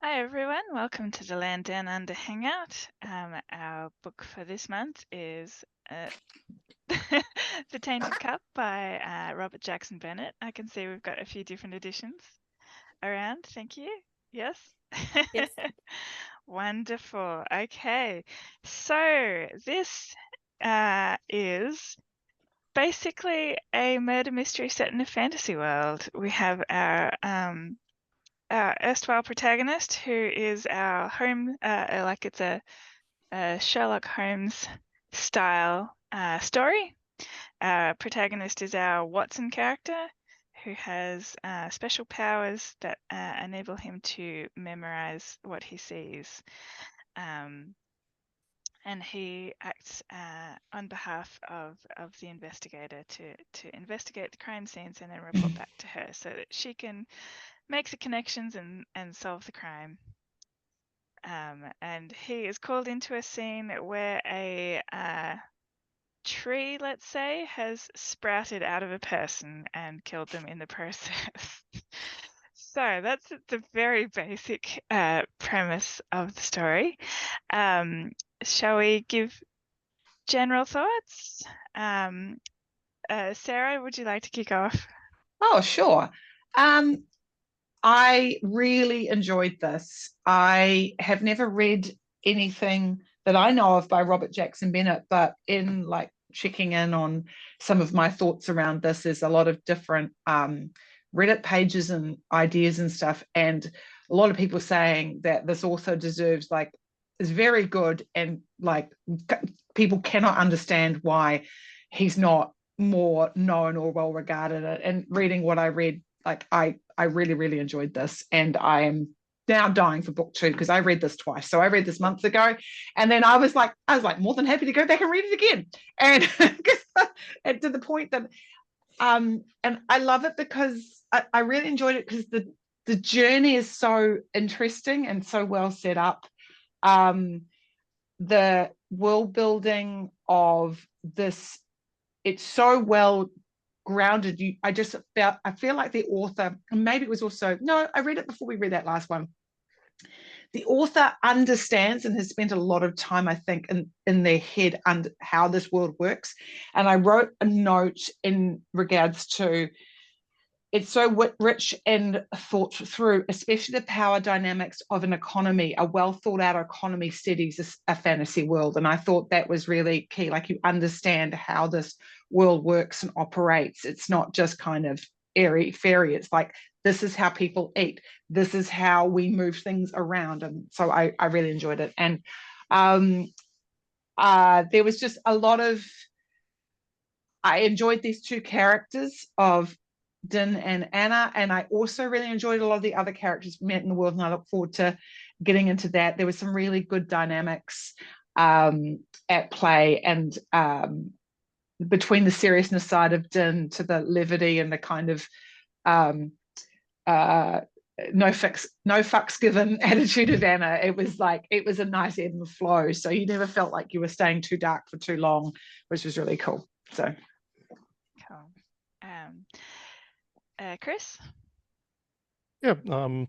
Hi everyone, welcome to the Land Down Under Hangout. Our book for this month is The Tainted Cup by Robert Jackson Bennett. I can see we've got a few different editions around. Thank you. Yes? Yes. Wonderful. Okay. So this is basically a murder mystery set in a fantasy world. We have our erstwhile protagonist, who is our home, like it's a Sherlock Holmes style story. Our protagonist is our Watson character, who has special powers that enable him to memorize what he sees. Um, and he acts on behalf of the investigator to investigate the crime scenes and then report back to her so that she can make the connections and solve the crime. And he is called into a scene where a tree, let's say, has sprouted out of a person and killed them in the process. So that's the very basic premise of the story. Shall we give general thoughts? Sarah, would you like to kick off? Oh, sure. Um, I really enjoyed this. I have never read anything that I know of by Robert Jackson Bennett, but in like checking in on some of my thoughts around this, there's a lot of different Reddit pages and ideas and stuff, and a lot of people saying that this author deserves like is very good, and like people cannot understand why he's not more known or well regarded. And reading what I read, like I really, really enjoyed this, and I am now dying for book 2 because I read this twice. So I read this months ago, and then I was like more than happy to go back and read it again, and and to the point that and I love it because I really enjoyed it because the journey is so interesting and so well set up. Um, the world building of this, it's so well grounded. I feel like the author, and maybe it was also, no, I read it before we read that last one. The author understands and has spent a lot of time, I think, in their head and how this world works. And I wrote a note in regards to it's so rich and thought through, especially the power dynamics of an economy. A well thought out economy studies a fantasy world. And I thought that was really key. Like, you understand how this world works and operates. It's not just kind of airy fairy. It's like, this is how people eat. This is how we move things around. And so I really enjoyed it. And there was just a lot of, I enjoyed these two characters of Din and Anna, and I also really enjoyed a lot of the other characters we met in the world, and I look forward to getting into that. There was some really good dynamics at play, and between the seriousness side of Din to the levity and the kind of um, uh, no fucks given attitude of Anna. It was like, it was a nice ebb and flow, so you never felt like you were staying too dark for too long, which was really cool. So Cool. Chris? Yeah, no,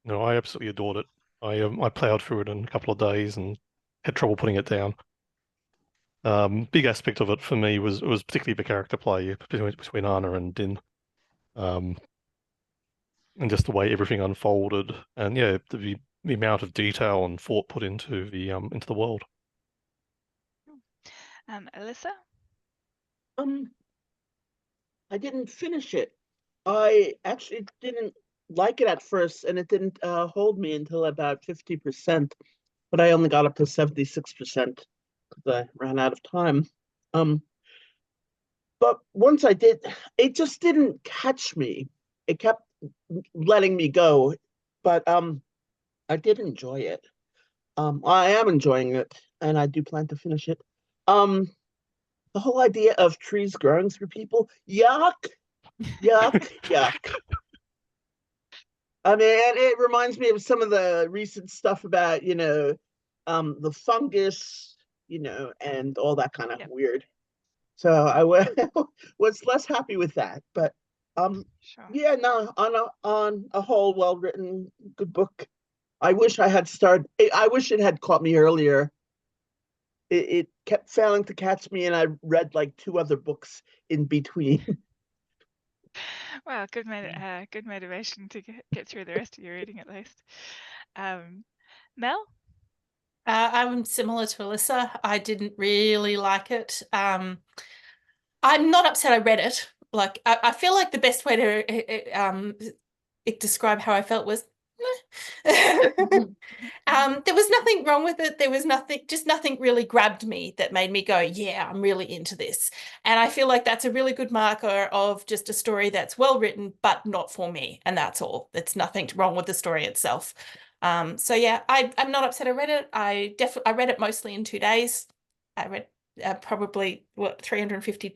I absolutely adored it. I plowed through it in a couple of days and had trouble putting it down. Big aspect of it for me was particularly the character play between Anna and Din, um, and just the way everything unfolded, and yeah, the amount of detail and thought put into the world. Alyssa? I didn't finish it. I actually didn't like it at first, and it didn't hold me until about 50%, but I only got up to 76% because I ran out of time. Um, but once I did, it just didn't catch me. It kept letting me go, but I did enjoy it. I am enjoying it, and I do plan to finish it. Um, the whole idea of trees growing through people, yuck, yuck, yuck. I mean, and it reminds me of some of the recent stuff about, the fungus, and all that kind of weird. So I was less happy with that, but Sure. yeah, no, on a whole, well written, good book. I wish I had started. I wish it had caught me earlier. It kept failing to catch me, and I read like 2 other books in between. Well, good motivation to get through the rest of your reading at least. Mel? I'm similar to Alyssa. I didn't really like it. I'm not upset I read it. Like, I feel like the best way to describe how I felt was, there was nothing wrong with it. There was nothing really grabbed me that made me go, yeah, I'm really into this. And I feel like that's a really good marker of just a story that's well written, but not for me. And that's all. It's nothing wrong with the story itself. So yeah, I'm not upset I read it. I read it mostly in 2 days. I read probably 350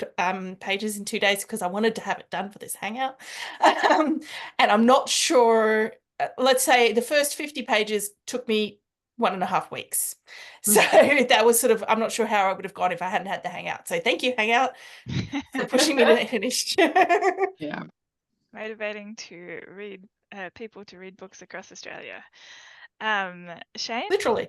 pages in 2 days because I wanted to have it done for this hangout. And I'm not sure, let's say the first 50 pages took me 1.5 weeks. So that was sort of, I'm not sure how I would have gone if I hadn't had the hangout. So thank you, hangout, for pushing me to finish. Yeah. Motivating to read people to read books across Australia. Shane? Literally.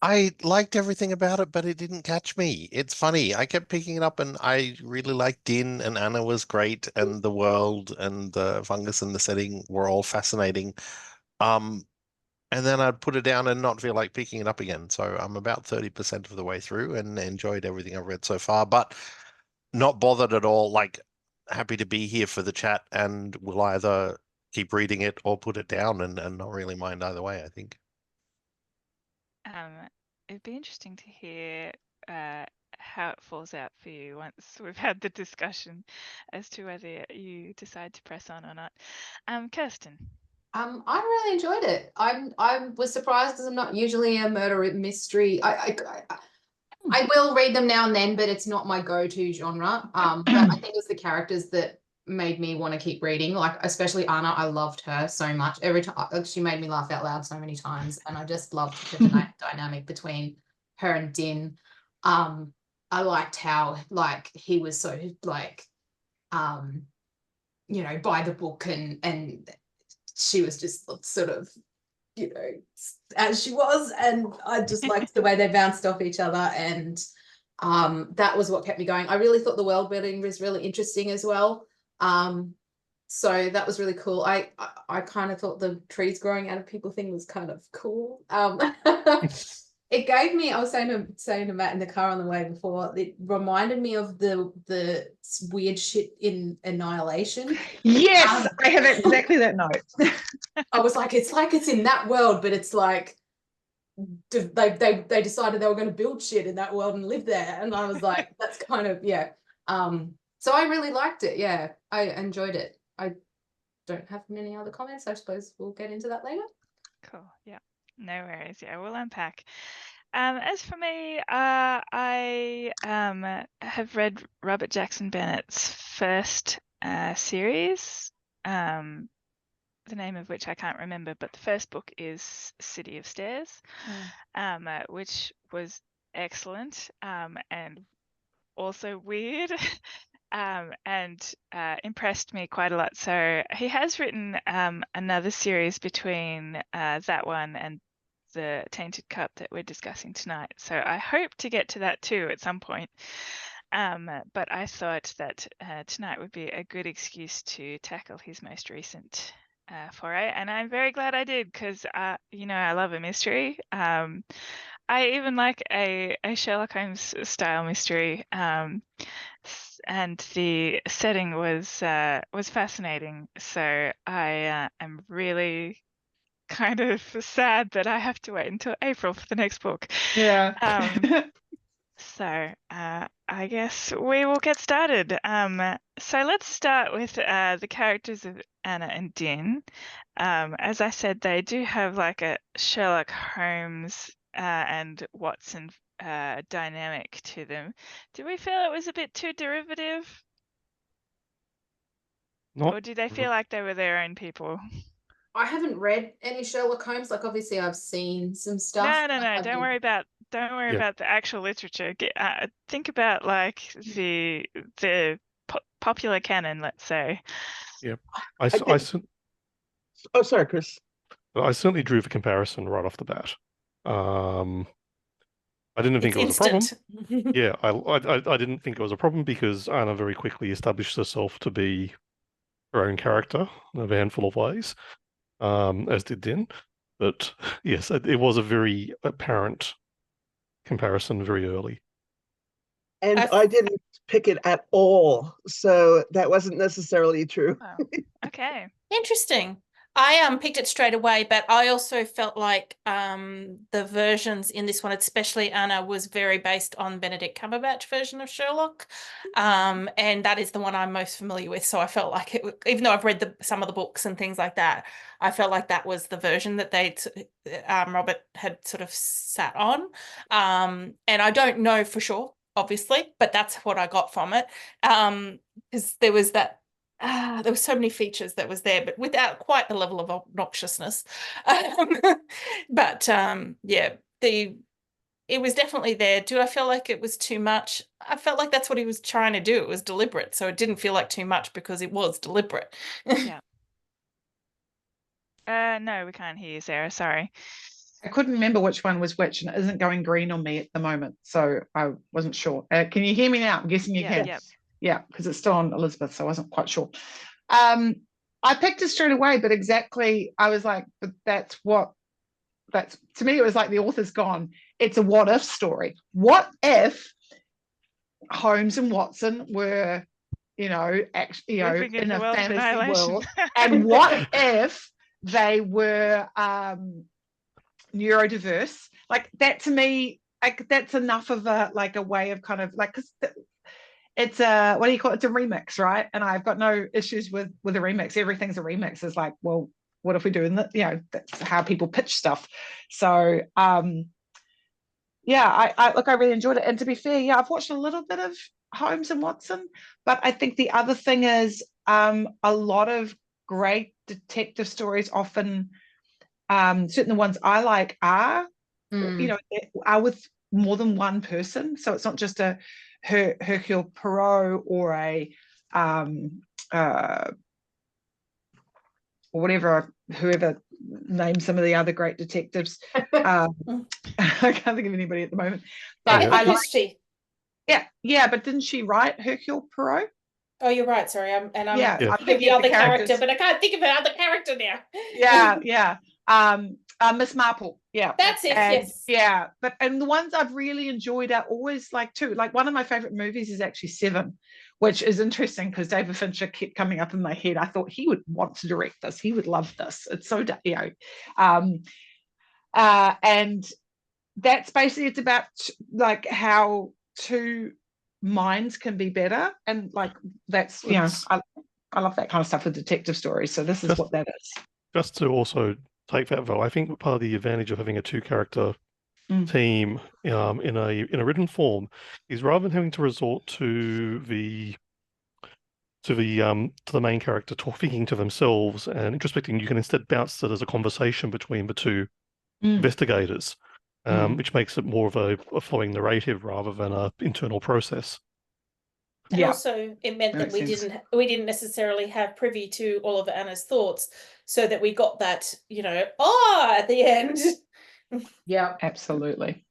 I liked everything about it, but it didn't catch me. It's funny. I kept picking it up, and I really liked Din, and Anna was great, and the world and the fungus and the setting were all fascinating. And then I'd put it down and not feel like picking it up again. So I'm about 30% of the way through and enjoyed everything I've read so far, but not bothered at all. Like, happy to be here for the chat, and will either keep reading it or put it down, and not really mind either way, I think. It'd be interesting to hear how it falls out for you once we've had the discussion as to whether you decide to press on or not. Kirsten? I really enjoyed it. I was surprised because I'm not usually a murder mystery. I will read them now and then, but it's not my go-to genre. But I think it was the characters that made me want to keep reading. Like, especially Anna, I loved her so much. Every time she made me laugh out loud so many times, and I just loved the dynamic between her and Din. I liked how like he was so like you know, by the book, and she was just sort of, you know, as she was, and I just liked the way they bounced off each other, and that was what kept me going. I really thought the world building was really interesting as well. So that was really cool. I kind of thought the trees growing out of people thing was kind of cool. It gave me, I was saying to Matt in the car on the way before, it reminded me of the weird shit in Annihilation. Yes, I have exactly that note. I was like it's in that world, but it's like they decided they were going to build shit in that world and live there, and I was like, that's kind of, yeah. So I really liked it. Yeah, I enjoyed it. I don't have many other comments. I suppose we'll get into that later. Cool. Yeah. No worries. Yeah, we'll unpack. As for me, I have read Robert Jackson Bennett's first series, the name of which I can't remember, but the first book is City of Stairs, which was excellent and also weird. And impressed me quite a lot. So he has written another series between that one and the Tainted Cup that we're discussing tonight. So I hope to get to that too at some point. But I thought that tonight would be a good excuse to tackle his most recent foray, and I'm very glad I did, because you know, I love a mystery. I even like a Sherlock Holmes style mystery. And the setting was fascinating. So I am really kind of sad that I have to wait until April for the next book. Yeah. So I guess we will get started. So let's start with the characters of Anna and Din. As I said, they do have like a Sherlock Holmes and Watson dynamic to them. Do we feel it was a bit too derivative? Or do they feel like they were their own people? I haven't read any Sherlock Holmes. Like, obviously I've seen some stuff. No. Don't worry about the actual literature. Think about like the popular canon, let's say. Yep. Oh, sorry, Chris. But I certainly drew the comparison right off the bat. I didn't think It's it was a problem. instant. Yeah, I didn't think it was a problem because Anna very quickly established herself to be her own character in a handful of ways, as did Din. But yes, it was a very apparent comparison very early. And I've- I didn't pick it at all, so that wasn't necessarily true. Oh, okay. Interesting. I picked it straight away, but I also felt like the versions in this one, especially Anna, was very based on Benedict Cumberbatch version of Sherlock, and that is the one I'm most familiar with. So I felt like it, even though I've read some of the books and things like that, I felt like that was the version that Robert had sort of sat on, and I don't know for sure, obviously, but that's what I got from it, because there was that. There were so many features that was there, but without quite the level of obnoxiousness. But yeah, it was definitely there. Do I feel like it was too much? I felt like that's what he was trying to do. It was deliberate, so it didn't feel like too much because it was deliberate. Yeah. No, we can't hear you, Sarah. Sorry. I couldn't remember which one was which, and it isn't going green on me at the moment, so I wasn't sure. Can you hear me now? I'm guessing you Yeah, can. yep. Yeah, because it's still on Elizabeth, so I wasn't quite sure. I picked it straight away, but exactly, I was like, but that's to me, it was like the author's gone. It's a what if story. What if Holmes and Watson were, actually, Living in in the a world of fantasy annihilation. world, and what if they were neurodiverse? Like that to me, like that's enough of a way of kind of like, because it's a, what do you call it? It's a remix, right? And I've got no issues with a remix. Everything's a remix. It's like, well, what if we do in the, that's how people pitch stuff. So yeah, I really enjoyed it. And to be fair, yeah, I've watched a little bit of Holmes and Watson, but I think the other thing is a lot of great detective stories often, certainly the ones I like are with more than one person. So it's not just a Hercule Poirot or a or whoever named some of the other great detectives. I can't think of anybody at the moment. But Agatha Christie. Yeah, but didn't she write Hercule Poirot? Oh, you're right. Sorry, I'm Yeah, thinking of the other character, but I can't think of another character now. Yeah. Miss Marple. Yeah, that's it. Yes. Yeah, and the ones I've really enjoyed are always like one of my favorite movies is actually Seven, which is interesting because David Fincher kept coming up in my head. I thought he would want to direct this. He would love this. It's so and that's basically, it's about like how two minds can be better, and like that's I love that kind of stuff with detective stories. So this is what that is. Just to also take that though, I think part of the advantage of having a two-character team in a written form is rather than having to resort to the main character speaking to themselves and introspecting, you can instead bounce it as a conversation between the two investigators, which makes it more of a flowing narrative rather than an internal process. And also it meant that we didn't necessarily have privy to all of Anna's thoughts, so that we got that, at the end. Yeah, absolutely.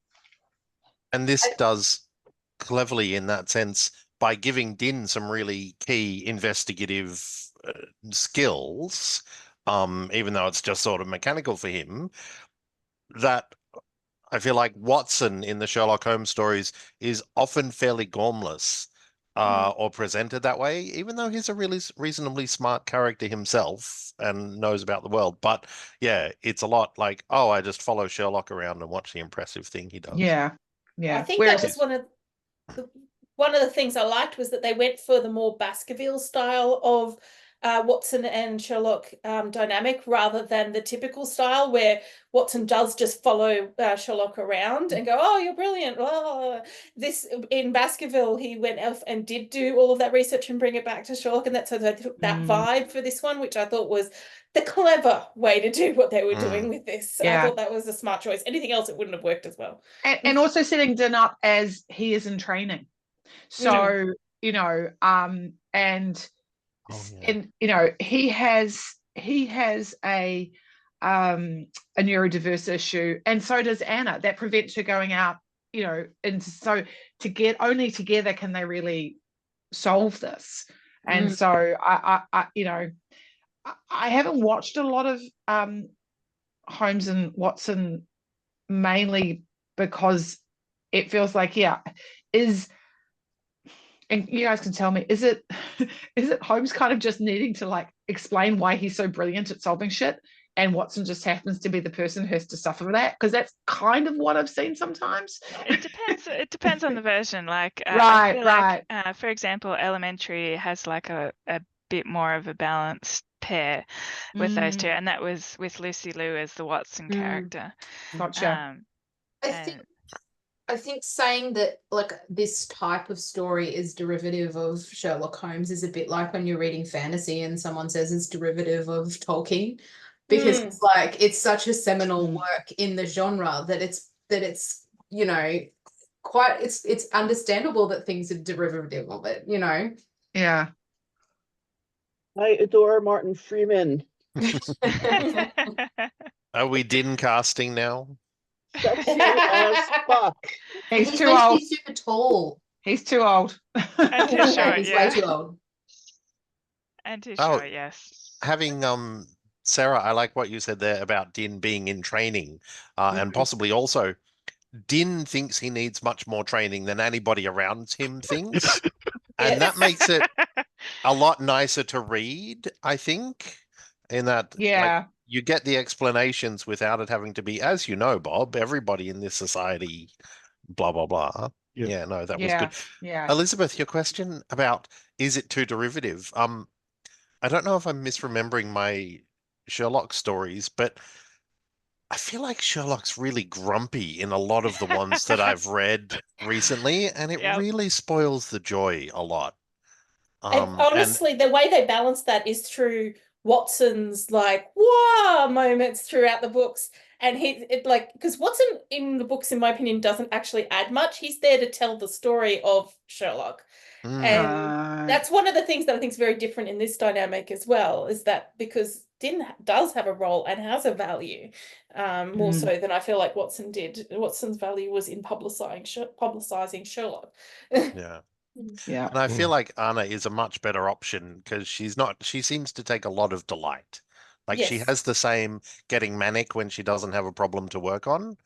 And this does cleverly in that sense by giving Din some really key investigative skills, even though it's just sort of mechanical for him, that I feel like Watson in the Sherlock Holmes stories is often fairly gormless. Or presented that way, even though he's a really reasonably smart character himself and knows about the world. But yeah, it's a lot like, oh, I just follow Sherlock around and watch the impressive thing he does. Yeah. I think that was one of the things I liked was that they went for the more Baskerville style of Watson and Sherlock dynamic rather than the typical style where Watson does just follow Sherlock around and go, oh, you're brilliant. Oh. This in Baskerville, he went off and did do all of that research and bring it back to Sherlock, and that's how they took that vibe for this one, which I thought was the clever way to do what they were doing with this. I thought that was a smart choice. Anything else, it wouldn't have worked as well. And also setting Din up as he is in training. So, and he has he has a neurodiverse issue, and so does Anna. That prevents her going out, and so only together can they really solve this. And so I haven't watched a lot of Holmes and Watson, mainly because it feels like, and you guys can tell me, is it Holmes kind of just needing to like explain why he's so brilliant at solving shit, and Watson just happens to be the person who has to suffer that? Because that's kind of what I've seen sometimes. It depends on the version. Like Right, I feel right. like, for example, Elementary has like a bit more of a balanced pair with those two, and that was with Lucy Liu as the Watson character. Gotcha. I think saying that like this type of story is derivative of Sherlock Holmes is a bit like when you're reading fantasy and someone says it's derivative of Tolkien, because it's like it's such a seminal work in the genre that it's quite it's understandable that things are derivative of it, Yeah. I adore Martin Freeman. Are we Din casting now? Sexy as fuck. He's too meant to old. be super tall. He's too old. And too short, He's yeah. way too old. And too Oh, short, yes. Having Sarah, I like what you said there about Din being in training, and possibly also Din thinks he needs much more training than anybody around him thinks, and that makes it a lot nicer to read, I think, in that like you get the explanations without it having to be, as you know, Bob, everybody in this society, blah, blah, blah. Yeah, no, that was good. Yeah. Elizabeth, your question about is it too derivative? I don't know if I'm misremembering my Sherlock stories, but I feel like Sherlock's really grumpy in a lot of the ones that I've read recently, and it really spoils the joy a lot. And honestly, the way they balance that is through Watson's like "whoa" moments throughout the books, and because Watson in the books, in my opinion, doesn't actually add much. He's there to tell the story of Sherlock, and that's one of the things that I think is very different in this dynamic as well. Is that because Din does have a role and has a value, more so than I feel like Watson did. Watson's value was in publicizing Sherlock. Yeah. And I feel like Anna is a much better option because she seems to take a lot of delight. Like she has the same getting manic when she doesn't have a problem to work on,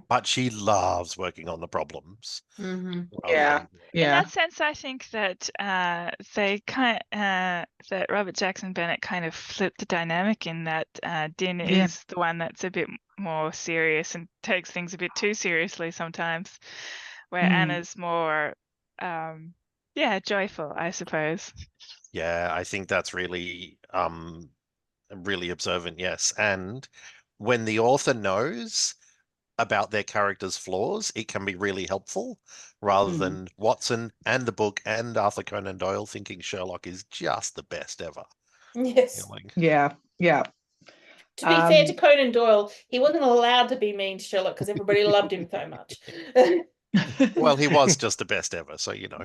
but she loves working on the problems. Yeah. In that sense, I think that that Robert Jackson Bennett kind of flipped the dynamic in that Din is the one that's a bit more serious and takes things a bit too seriously sometimes, where Anna's more joyful, I suppose. Yeah, I think that's really really observant, yes. And when the author knows about their character's flaws, it can be really helpful rather than Watson and the book and Arthur Conan Doyle thinking Sherlock is just the best ever. Yes. Yeah. To be fair to Conan Doyle, he wasn't allowed to be mean to Sherlock because everybody loved him so much. Well, he was just the best ever, so Yeah.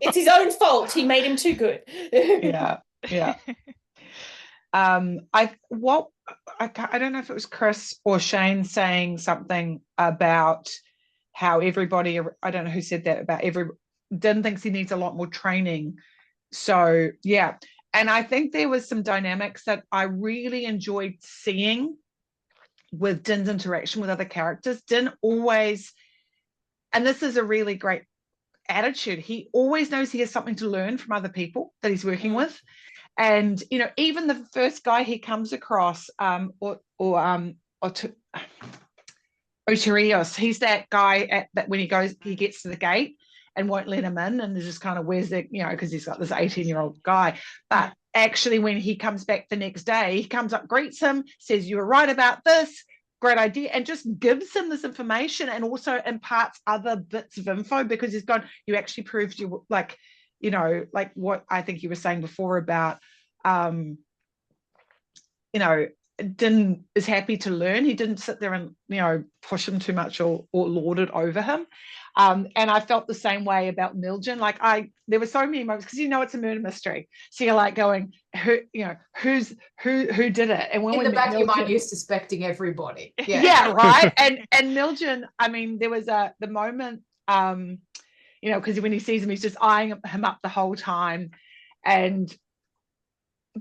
It's his own fault. He made him too good. Yeah. I don't know if it was Chris or Shane saying something about how everybody, I don't know who said that, about Din thinks he needs a lot more training. So yeah. And I think there was some dynamics that I really enjoyed seeing with Din's interaction with other characters. Din always, and this is a really great attitude, he always knows he has something to learn from other people that he's working with. And even the first guy he comes across, Oterios, he's that guy that when he gets to the gate and won't let him in, and just kind of wears it, because he's got this 18-year-old guy. But actually, when he comes back the next day, he comes up, greets him, says, "You were right about this. Great idea," and just gives him this information and also imparts other bits of info, because he's gone, you actually proved you like what I think you were saying before about Din is happy to learn. He didn't sit there and, you know, push him too much or lord it over him. And I felt the same way about Miljan. Like there were so many moments because you know it's a murder mystery, so you're like going, who did it? And when In we the met back of your mind, Miljan, you're suspecting everybody. Yeah. yeah, right. And Miljan, I mean, there was the moment, you know, because when he sees him, he's just eyeing him up the whole time, and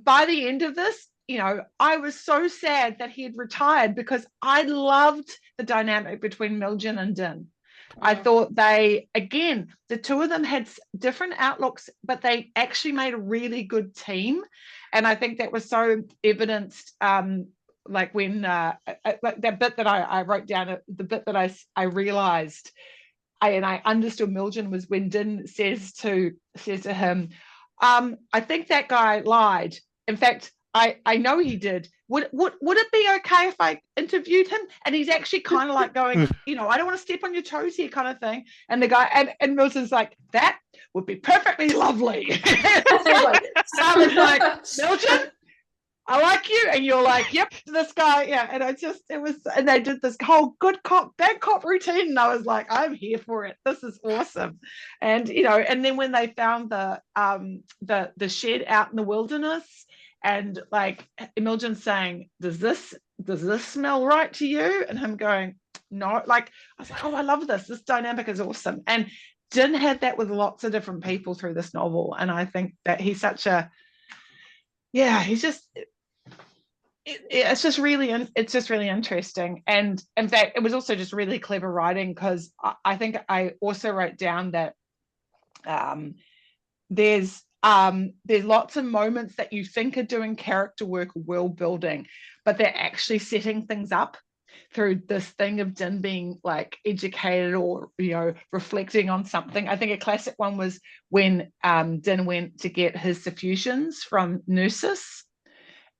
by the end of this, you know, I was so sad that he had retired because I loved the dynamic between Miljan and Din. I thought they, again, the two of them had different outlooks, but they actually made a really good team. And I think that was so evidenced, like when, like that bit that I wrote down, the bit that I realized, and I understood Miljan was when Din says to him, I think that guy lied. In fact, I know he did. Would it be okay if I interviewed him? And he's actually kind of like going, you know, I don't want to step on your toes here, kind of thing. And the guy and Milton's like, that would be perfectly lovely. I was like, Milton, I like you. And you're like, yep, this guy, yeah. And and they did this whole good cop, bad cop routine. And I was like, I'm here for it. This is awesome. And, you know, and then when they found the shed out in the wilderness, and like Milton saying, does this smell right to you? And him going, no. Like, I was like, oh, I love this. This dynamic is awesome. And Din had that with lots of different people through this novel. And I think that he's such a, yeah, he's just, it's just really interesting. And in fact, it was also just really clever writing, because I think I also wrote down that there's lots of moments that you think are doing character work or world building, but they're actually setting things up through this thing of Din being like educated or, you know, reflecting on something. I think a classic one was when Din went to get his suffusions from Nurses.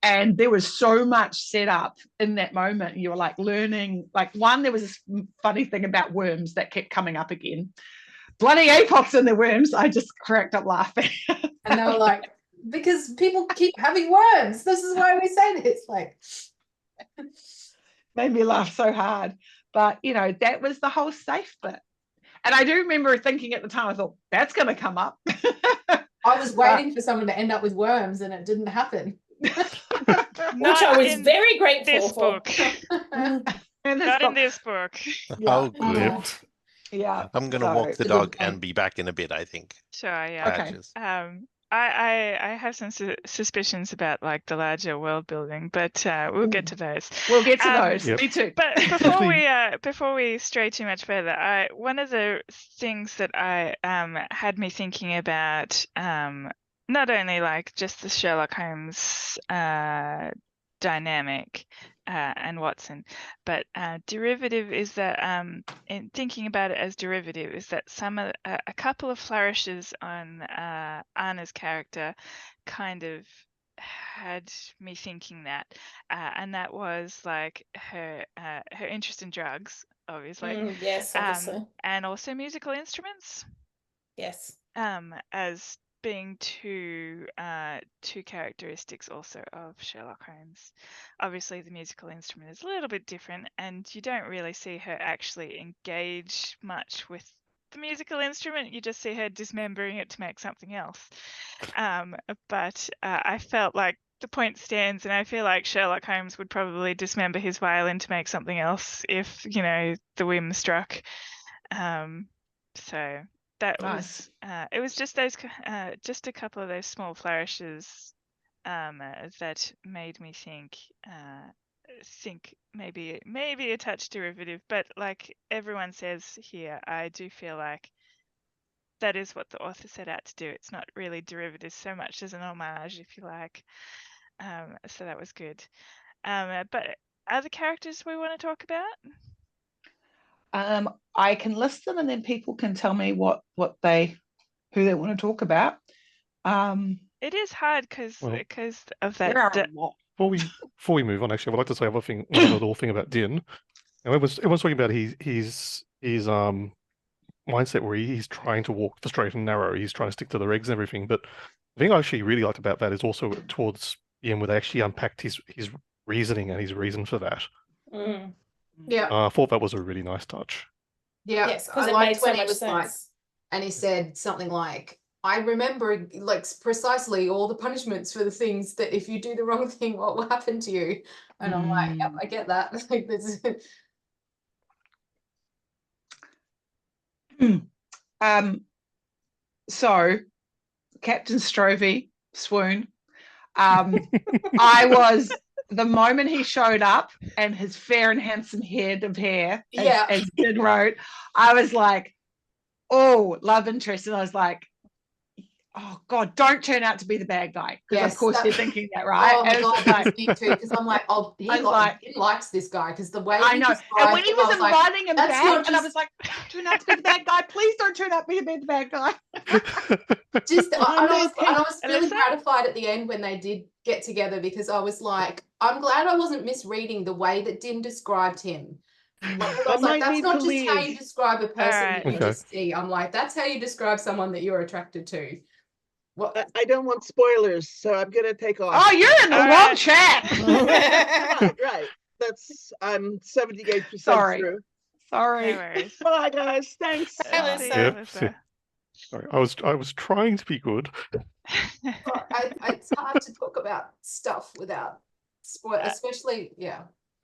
And there was so much set up in that moment. You were like learning, like there was this funny thing about worms that kept coming up again. Bloody apox in the worms. I just cracked up laughing. And they were like, because people keep having worms. This is why we say this. Like, made me laugh so hard. But, you know, that was the whole safe bit. And I do remember thinking at the time, I thought, that's going to come up. I was waiting for someone to end up with worms, and it didn't happen. Which I was very grateful for. Book. Not in this book. Yeah. Oh, good. Yeah. I'm going to walk the dog and be back in a bit, I think. Sure, yeah. Okay. I have some suspicions about like the larger world building, but we'll get to those. We'll get to those. Yep. Me too. But before we stray too much further, one of the things that I had me thinking about, not only like just the Sherlock Holmes dynamic and Watson, but derivative is that in thinking about it as derivative is that a couple of flourishes on Anna's character kind of had me thinking that, and that was like her interest in drugs, obviously. Yes, obviously. And also musical instruments. Yes. As being two characteristics also of Sherlock Holmes. Obviously, the musical instrument is a little bit different, and you don't really see her actually engage much with the musical instrument. You just see her dismembering it to make something else. But I felt like the point stands, and I feel like Sherlock Holmes would probably dismember his violin to make something else if, you know, the whim struck. So that nice. It was just those just a couple of those small flourishes that made me think maybe a touch derivative, but like everyone says here, I do feel like that is what the author set out to do. It's not really derivative so much as an homage, if you like. So that was good. But other characters we want to talk about? I can list them, and then people can tell me who they want to talk about. It is hard because of that. There are a lot. Before we move on, actually, I would like to say one other thing about Din. And everyone's talking about his mindset where he's trying to walk the straight and narrow. He's trying to stick to the regs and everything. But the thing I actually really liked about that is also towards the end where they actually unpacked his reasoning and his reason for that. Yeah. I thought that was a really nice touch. Yeah. Yes, because I it liked makes so when he much was like, sense. and he said something like, I remember like precisely all the punishments for the things that if you do the wrong thing, what will happen to you? And I'm like, yep, I get that. Like this. So Captain Strovey, swoon. I was, the moment he showed up and his fair and handsome head of hair, as Din wrote, I was like, oh, love interest. And I was like, oh God, don't turn out to be the bad guy. Because of course you're thinking that, right? Oh my And God, that's me too. Because I'm like, oh, he likes this guy. Because the way I he know. described And when he him, I was like, inviting him that's back, not and I just- was like, don't turn out to be the bad guy. Please don't turn out to be the bad guy. I was feeling Alyssa? gratified at the end when they did get together because I was like, I'm glad I wasn't misreading the way that Din described him. Like, I was like, that's not just how you describe a person that you just see. I'm like, that's how you describe someone that you're attracted to. Well, I don't want spoilers, so I'm gonna take off. Oh, you're in the wrong chat. Right. I'm 78% Sorry. through. Sorry. No worries. Bye, guys. Thanks. See you, Yep, Alyssa. Sorry, I was trying to be good. It's hard to talk about stuff without spoil, especially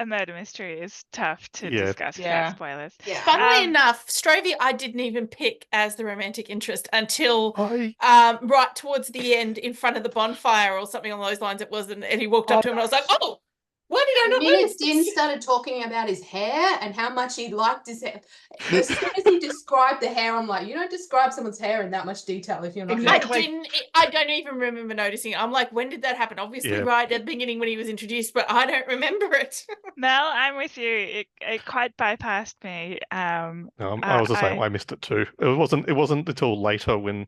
A murder mystery is tough to Yeah. discuss Yeah. without spoilers. Yeah. Funnily enough, Strovey I didn't even pick as the romantic interest until I right towards the end in front of the bonfire or something along those lines it was, and he walked up to him and I was like, oh, why did I The not minute notice Din this? started talking about his hair and how much he liked his hair, as soon as he described the hair, I'm like, you don't describe someone's hair in that much detail if you're not. Exactly. I don't even remember noticing it. I'm like, when did that happen? Obviously Yeah. right at the beginning when he was introduced, but I don't remember it. Mel, I'm with you. It quite bypassed me. No, I was the same. I missed it too. It wasn't until later when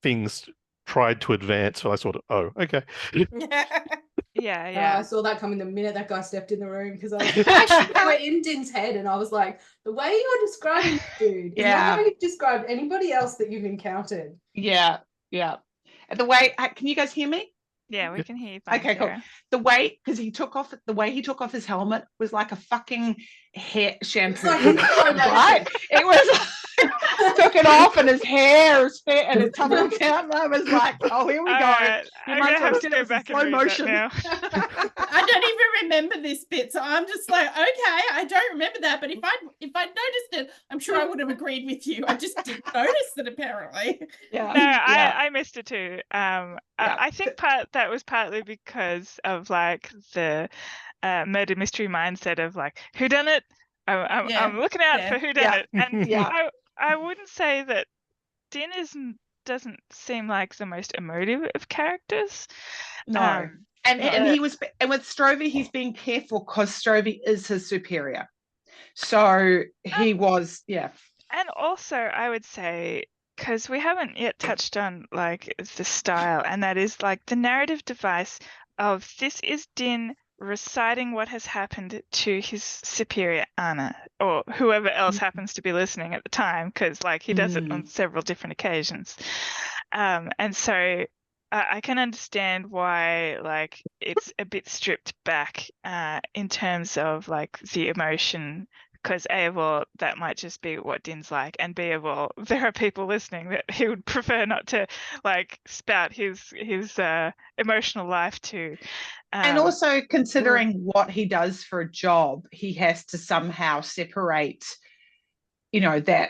things tried to advance, so I sort of, oh, okay. Yeah. I saw that coming the minute that guy stepped in the room because I was like, actually, they were in Din's head, and I was like, the way you're describing this dude is not how you've described anybody else that you've encountered. Yeah. And the way, can you guys hear me? Yeah, we can hear you fine. Okay, cool. The way, because he took off his helmet was like a fucking hair shampoo. Right? It was took it off and his hair is fit and it's tumbling down. And I was like, oh, here we go. Right. You I'm might gonna have as to well go back and slow read motion. that now. I don't even remember this bit, so I'm just like, okay, I don't remember that. But if I'd noticed it, I'm sure I would have agreed with you. I just didn't notice it apparently. Yeah. No, I missed it too. I think that was partly because of like the murder mystery mindset of like who done it. I'm looking out for who done it, and I wouldn't say that Din doesn't seem like the most emotive of characters. No. And he was, and with Strovey, he's being careful because Strovey is his superior. So he was, And also, I would say, because we haven't yet touched on like the style, and that is like the narrative device of this is Din reciting what has happened to his superior Anna, or whoever else happens to be listening at the time, because like he does it on several different occasions. And so I can understand why like it's a bit stripped back in terms of like the emotion, because A of all, that might just be what Din's like, and B of all, there are people listening that he would prefer not to like spout his emotional life to. And also considering what he does for a job, he has to somehow separate, that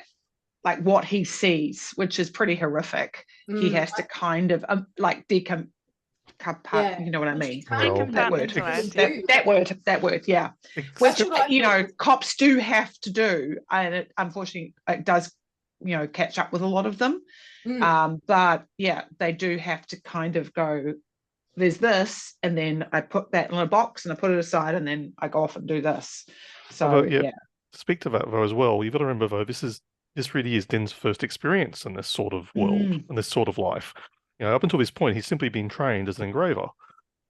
like what he sees, which is pretty horrific. He has to kind of like you know what I mean? That word, yeah. Which cops do have to do, and unfortunately it does, catch up with a lot of them. But yeah, they do have to kind of go, there's this, and then I put that in a box and I put it aside, and then I go off and do this. So to speak to that though as well, you've got to remember though, this really is Din's first experience in this sort of world, in this sort of life. Up until this point, he's simply been trained as an engraver.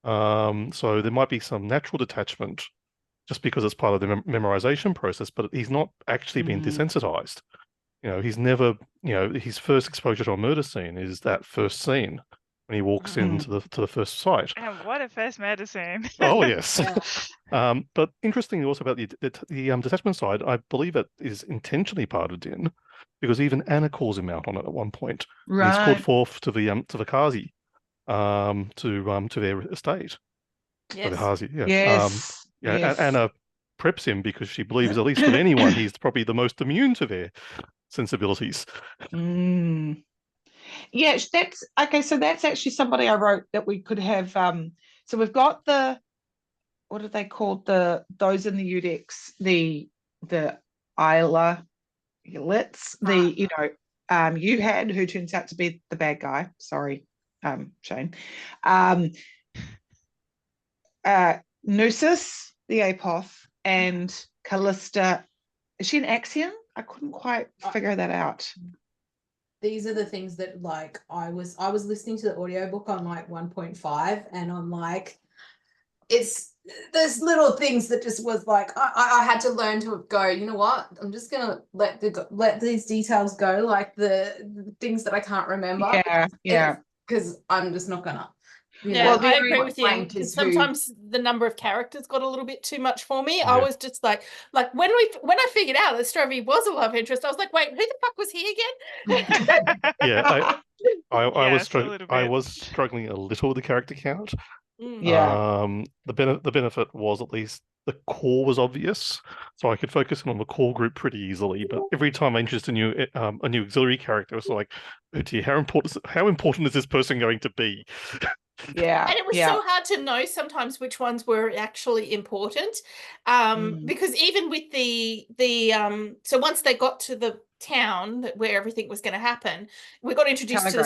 So there might be some natural detachment just because it's part of the memorization process, but he's not actually been desensitized. He's never, his first exposure to a murder scene is that first scene. when he walks into the first site. And what a first murder scene. Oh yes. Yeah. But interestingly also about the detachment side, I believe it is intentionally part of Din, because even Anna calls him out on it at one point. And he's called Right. forth to the Kazi, to their estate. Yes. The Hazi, yeah. Yes. Yeah, Yes. Anna preps him because she believes, at least with anyone, he's probably the most immune to their sensibilities. Mm. Yeah, that's okay. So that's actually somebody I wrote that we could have. So we've got what are they called? Those in the UDEX, the Isla Lits, you had who turns out to be the bad guy. Sorry, Shane. Nusus, the Apoth, and Callista. Is she an Axiom? I couldn't quite figure that out. These are the things that like I was listening to the audiobook on like 1.5 and I'm like, there's little things that just was like I had to learn to go, you know what, I'm just gonna let these details go, like the things that I can't remember. Yeah. Because I'm just not gonna. Yeah, I agree what with you. ranked is who. Sometimes the number of characters got a little bit too much for me. Yeah. I was just like when I figured out that Strovie was a love interest, I was like, wait, who the fuck was he again? Yeah, Yes, a little I bit. was struggling a little with the character count. Yeah. The benefit was at least the core was obvious, so I could focus in on the core group pretty easily. But every time I introduced a new auxiliary character, it was like, oh dear, how important is this person going to be? Yeah. And it was so hard to know sometimes which ones were actually important, because even with so once they got to the town where everything was going to happen, we got introduced to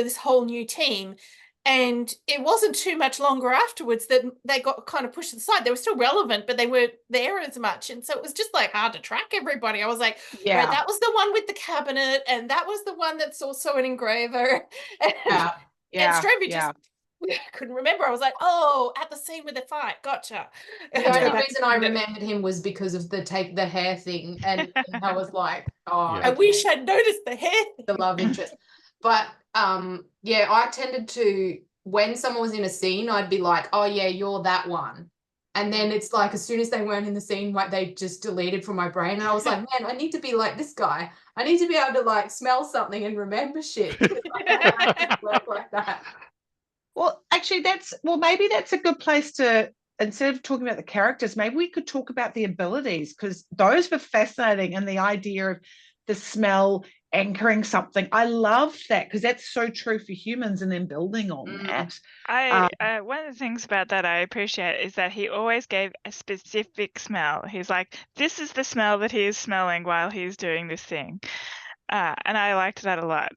this whole new team. And it wasn't too much longer afterwards that they got kind of pushed to the side. They were still relevant, but they weren't there as much. And so it was just like hard to track everybody. I was like, right, that was the one with the cabinet, and that was the one that's also an engraver. And Strovie just couldn't remember. I was like, oh, at the scene with the fight. Gotcha. The only reason I remembered him was because of the hair thing. And I was like, oh, Yeah. I wish I'd noticed the hair thing. The love interest. But I tended to, when someone was in a scene, I'd be like, oh yeah, you're that one. And then it's like, as soon as they weren't in the scene, like they just deleted from my brain. And I was like, man, I need to be like this guy. I need to be able to like smell something and remember shit. Because I don't work like that. Well, actually, maybe that's a good place to, instead of talking about the characters, maybe we could talk about the abilities, because those were fascinating, and the idea of the smell anchoring something. I loved that, because that's so true for humans, and then building on that. One of the things about that I appreciate is that he always gave a specific smell. He's like, this is the smell that he is smelling while he's doing this thing. And I liked that a lot.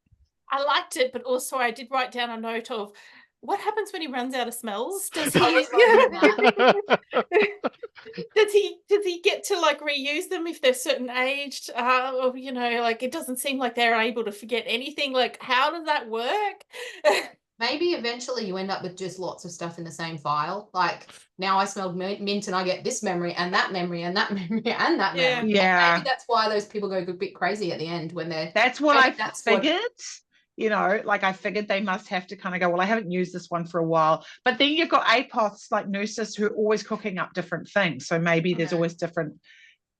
I liked it, but also I did write down a note of what happens when he runs out of smells. Does he does he get to like reuse them if they're certain aged? Or, like it doesn't seem like they're able to forget anything. Like, how does that work? Maybe eventually you end up with just lots of stuff in the same file. Like now I smelled mint and I get this memory and that memory and that memory and that memory. Yeah. Maybe that's why those people go a bit crazy at the end when they're. That's what I figured. Like I figured they must have to kind of go, well, I haven't used this one for a while. But then you've got APOTs like Nusus who are always cooking up different things. So maybe there's always different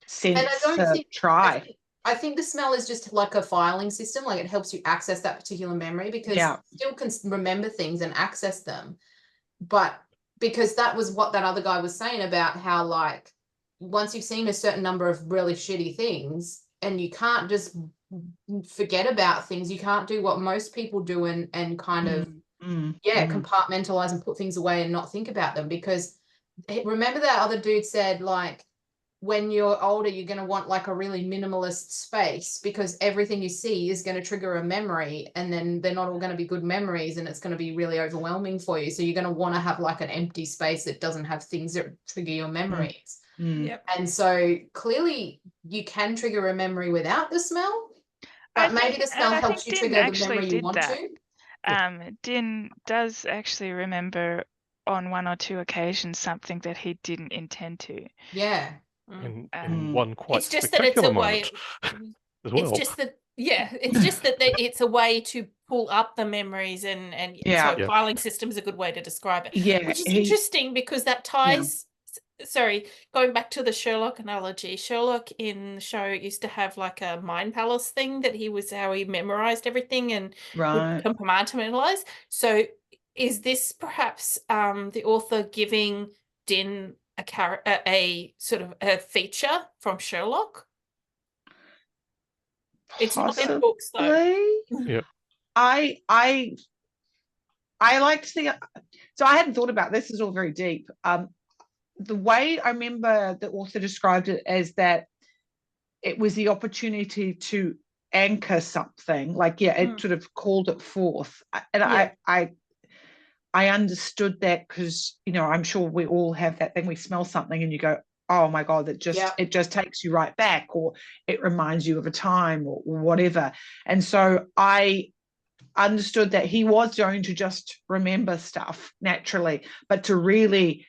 scents to try. I think the smell is just like a filing system. Like it helps you access that particular memory, because you still can remember things and access them. But because that was what that other guy was saying about how like once you've seen a certain number of really shitty things and you can't just forget about things, you can't do what most people do and kind of compartmentalize and put things away and not think about them. Because remember that other dude said like when you're older you're going to want like a really minimalist space, because everything you see is going to trigger a memory, and then they're not all going to be good memories, and it's going to be really overwhelming for you. So you're going to want to have like an empty space that doesn't have things that trigger your memories. Yep. And so clearly you can trigger a memory without the smell. But maybe the smell helps you trigger the memory you want to. Din does actually remember on one or two occasions something that he didn't intend to. Yeah. In one quite it's just that it's a way. as well. It's just that Yeah, it's just that it's a way to pull up the memories, and Yeah. so Yeah. filing system is a good way to describe it. Yeah, Which is he- interesting because that ties. Sorry, going back to the Sherlock analogy, Sherlock in the show used to have like a mind palace thing that how he memorized everything and would Right. compartmentalize. So is this perhaps the author giving Din a sort of a feature from Sherlock? It's not in books though. Possibly. Yeah. I liked the, so I hadn't thought about this. This is all very deep. The way I remember the author described it as that it was the opportunity to anchor something, like it sort of called it forth, and Yeah. I understood that because I'm sure we all have that thing. We smell something and you go, oh my god, it just takes you right back, or it reminds you of a time, or whatever. And so I understood that he was going to just remember stuff naturally, but to really,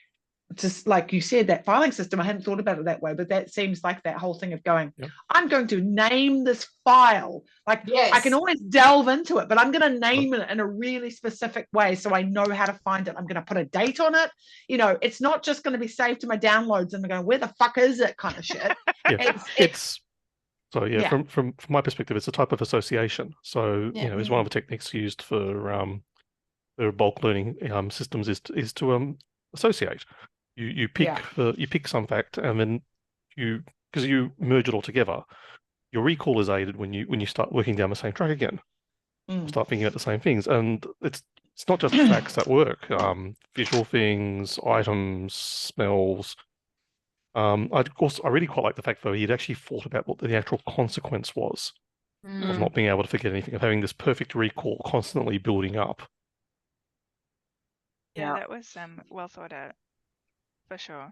just like you said, that filing system, I hadn't thought about it that way, but that seems like that whole thing of going, I'm going to name this file. Like, I can always delve into it, but I'm going to name it in a really specific way so I know how to find it. I'm going to put a date on it. It's not just going to be saved to my downloads and I'm going, where the fuck is it, kind of shit. From my perspective, it's a type of association. So is one of the techniques used for bulk learning systems is to associate. You pick some fact, and then because you merge it all together, your recall is aided when you start working down the same track again. Start thinking about the same things, and it's not just facts that work. Visual things, items, smells. I really quite like the fact though he'd actually thought about what the actual consequence was of not being able to forget anything, of having this perfect recall constantly building up. Yeah, that was well thought out, for sure.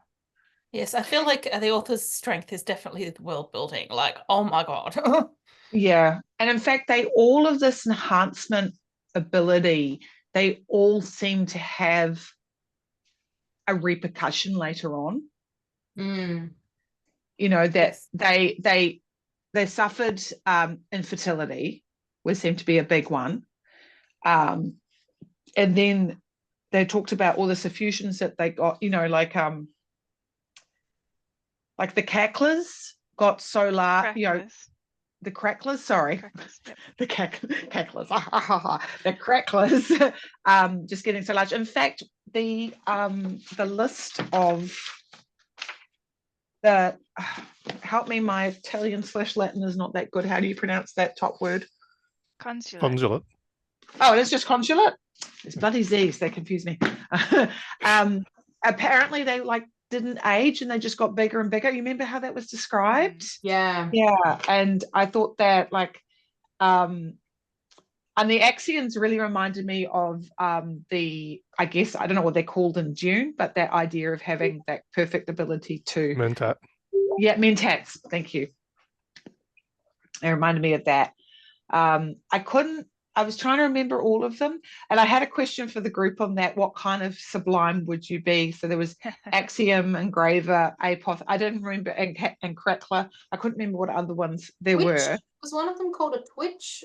Yes, I feel like the author's strength is definitely the world building. Like, oh my god. Yeah, and in fact, all of this enhancement ability, they all seem to have a repercussion later on. That they suffered infertility, which seemed to be a big one, and then they talked about all the effusions that they got. Like the cacklers got so large. The cracklers, sorry. Crackers, yep. The cacklers. The cracklers just getting so large. In fact, the list of the help me, my Italian/Latin is not that good. How do you pronounce that top word? Consulate. Oh, it's just consulate. It's bloody Z's. They confuse me. Apparently, they didn't age and they just got bigger and bigger. You remember how that was described? Yeah. And I thought that and the Axions really reminded me of I guess I don't know what they're called in Dune, but that idea of having that perfect ability to Mentat. Yeah, mentats. Thank you. It reminded me of that. I was trying to remember all of them, and I had a question for the group on that. What kind of sublime would you be? So there was Axiom, Engraver, Apoth. I didn't remember, and Crackler. I couldn't remember what other ones there were. Was one of them called a Twitch?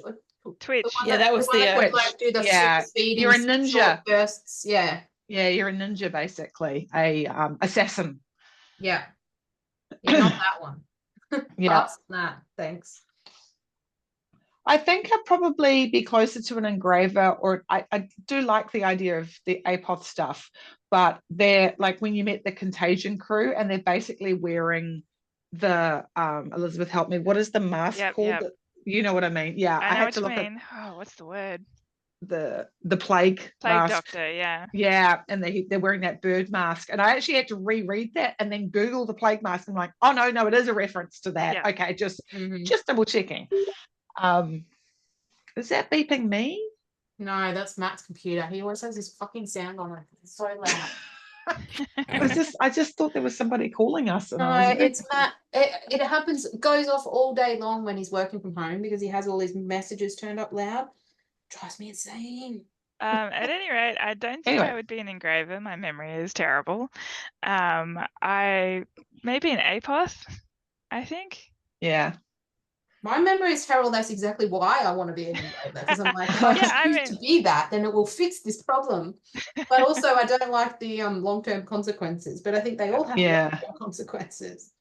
Twitch. Yeah, that was the Twitch. Do the super speed. You're a ninja. Bursts. Yeah. Yeah, you're a ninja, basically, a assassin. Yeah. Yeah, not that one. Yeah. Nah, thanks. I think I'd probably be closer to an engraver, or I do like the idea of the Apoth stuff, but they're like when you met the Contagion crew and they're basically wearing the Elizabeth, help me, what is the mask called? Yep. You know what I mean? Yeah, I had to look at what's the word? The plague mask. Doctor, yeah. Yeah, and they're wearing that bird mask, and I actually had to reread that and then Google the plague mask. I'm like, oh no, it is a reference to that. Yeah. Okay, just double checking. Is that beeping me? No, that's Matt's computer. He always has this fucking sound on it. It's so loud. I just thought there was somebody calling us. And no, it's Matt. It happens, goes off all day long when he's working from home because he has all his messages turned up loud. Drives me insane. At any rate, I don't think I would be an engraver. My memory is terrible. I maybe an Apoth, I think. Yeah. My memory is terrible. That's exactly why I want to be an engraver, because I'm like, if I Yeah, I choose to be that, then it will fix this problem. But also, I don't like the long-term consequences. But I think they all have Yeah. long-term consequences.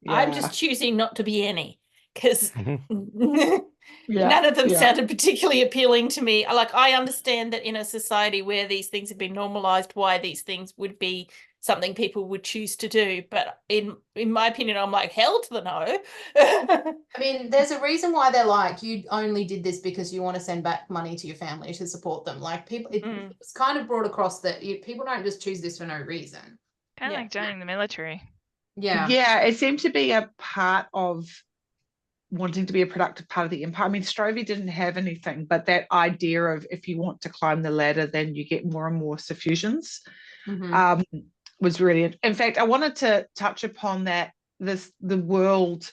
I'm Yeah. just choosing not to be any, because Yeah. none of them Yeah. sounded particularly appealing to me. Like, I understand that in a society where these things have been normalized, why these things would be something people would choose to do. But in my opinion, I'm like, hell to the no. I mean, there's a reason why they're like, you only did this because you want to send back money to your family to support them. Like, people, it's kind of brought across that people don't just choose this for no reason. Kind of Yeah. like joining the military. Yeah. Yeah, it seemed to be a part of wanting to be a productive part of the empire. I mean, Strovey didn't have anything, but that idea of if you want to climb the ladder, then you get more and more suffusions was really, in fact, I wanted to touch upon that, the world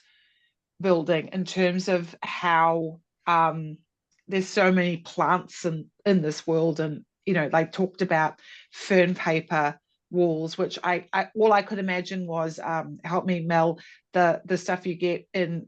building in terms of how there's so many plants in this world, and they talked about fern paper walls, which I all I could imagine was help me, Mel, the stuff you get in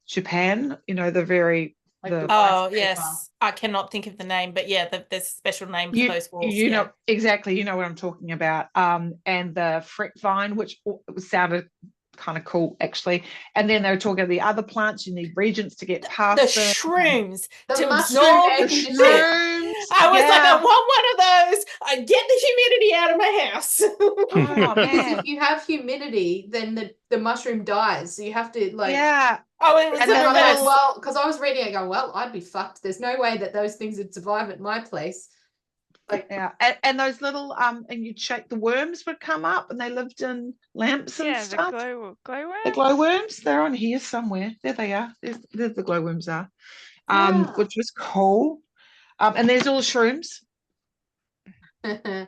Japan, the very Like the Oh, yes. I cannot think of the name, but yeah, there's a special name for those walls. you know exactly, what I'm talking about, and the fret vine, which sounded kind of cool actually, and then they were talking about the other plants. You need regents to get past The shrooms The to mushroom absorb air the conditioning. shit. I was like, I want one of those. I get the humidity out of my house. Oh man. If you have humidity, then the mushroom dies. So you have to Yeah. Oh, it was And the then reverse. well, because I was reading it going, well, I'd be fucked. There's no way that those things would survive at my place. Yeah, and those little and you'd shake, the worms would come up, and they lived in lamps and stuff. The glowworms. The glowworms, they're on here somewhere. There they are. There the glowworms are, which was cool. And there's all shrooms. I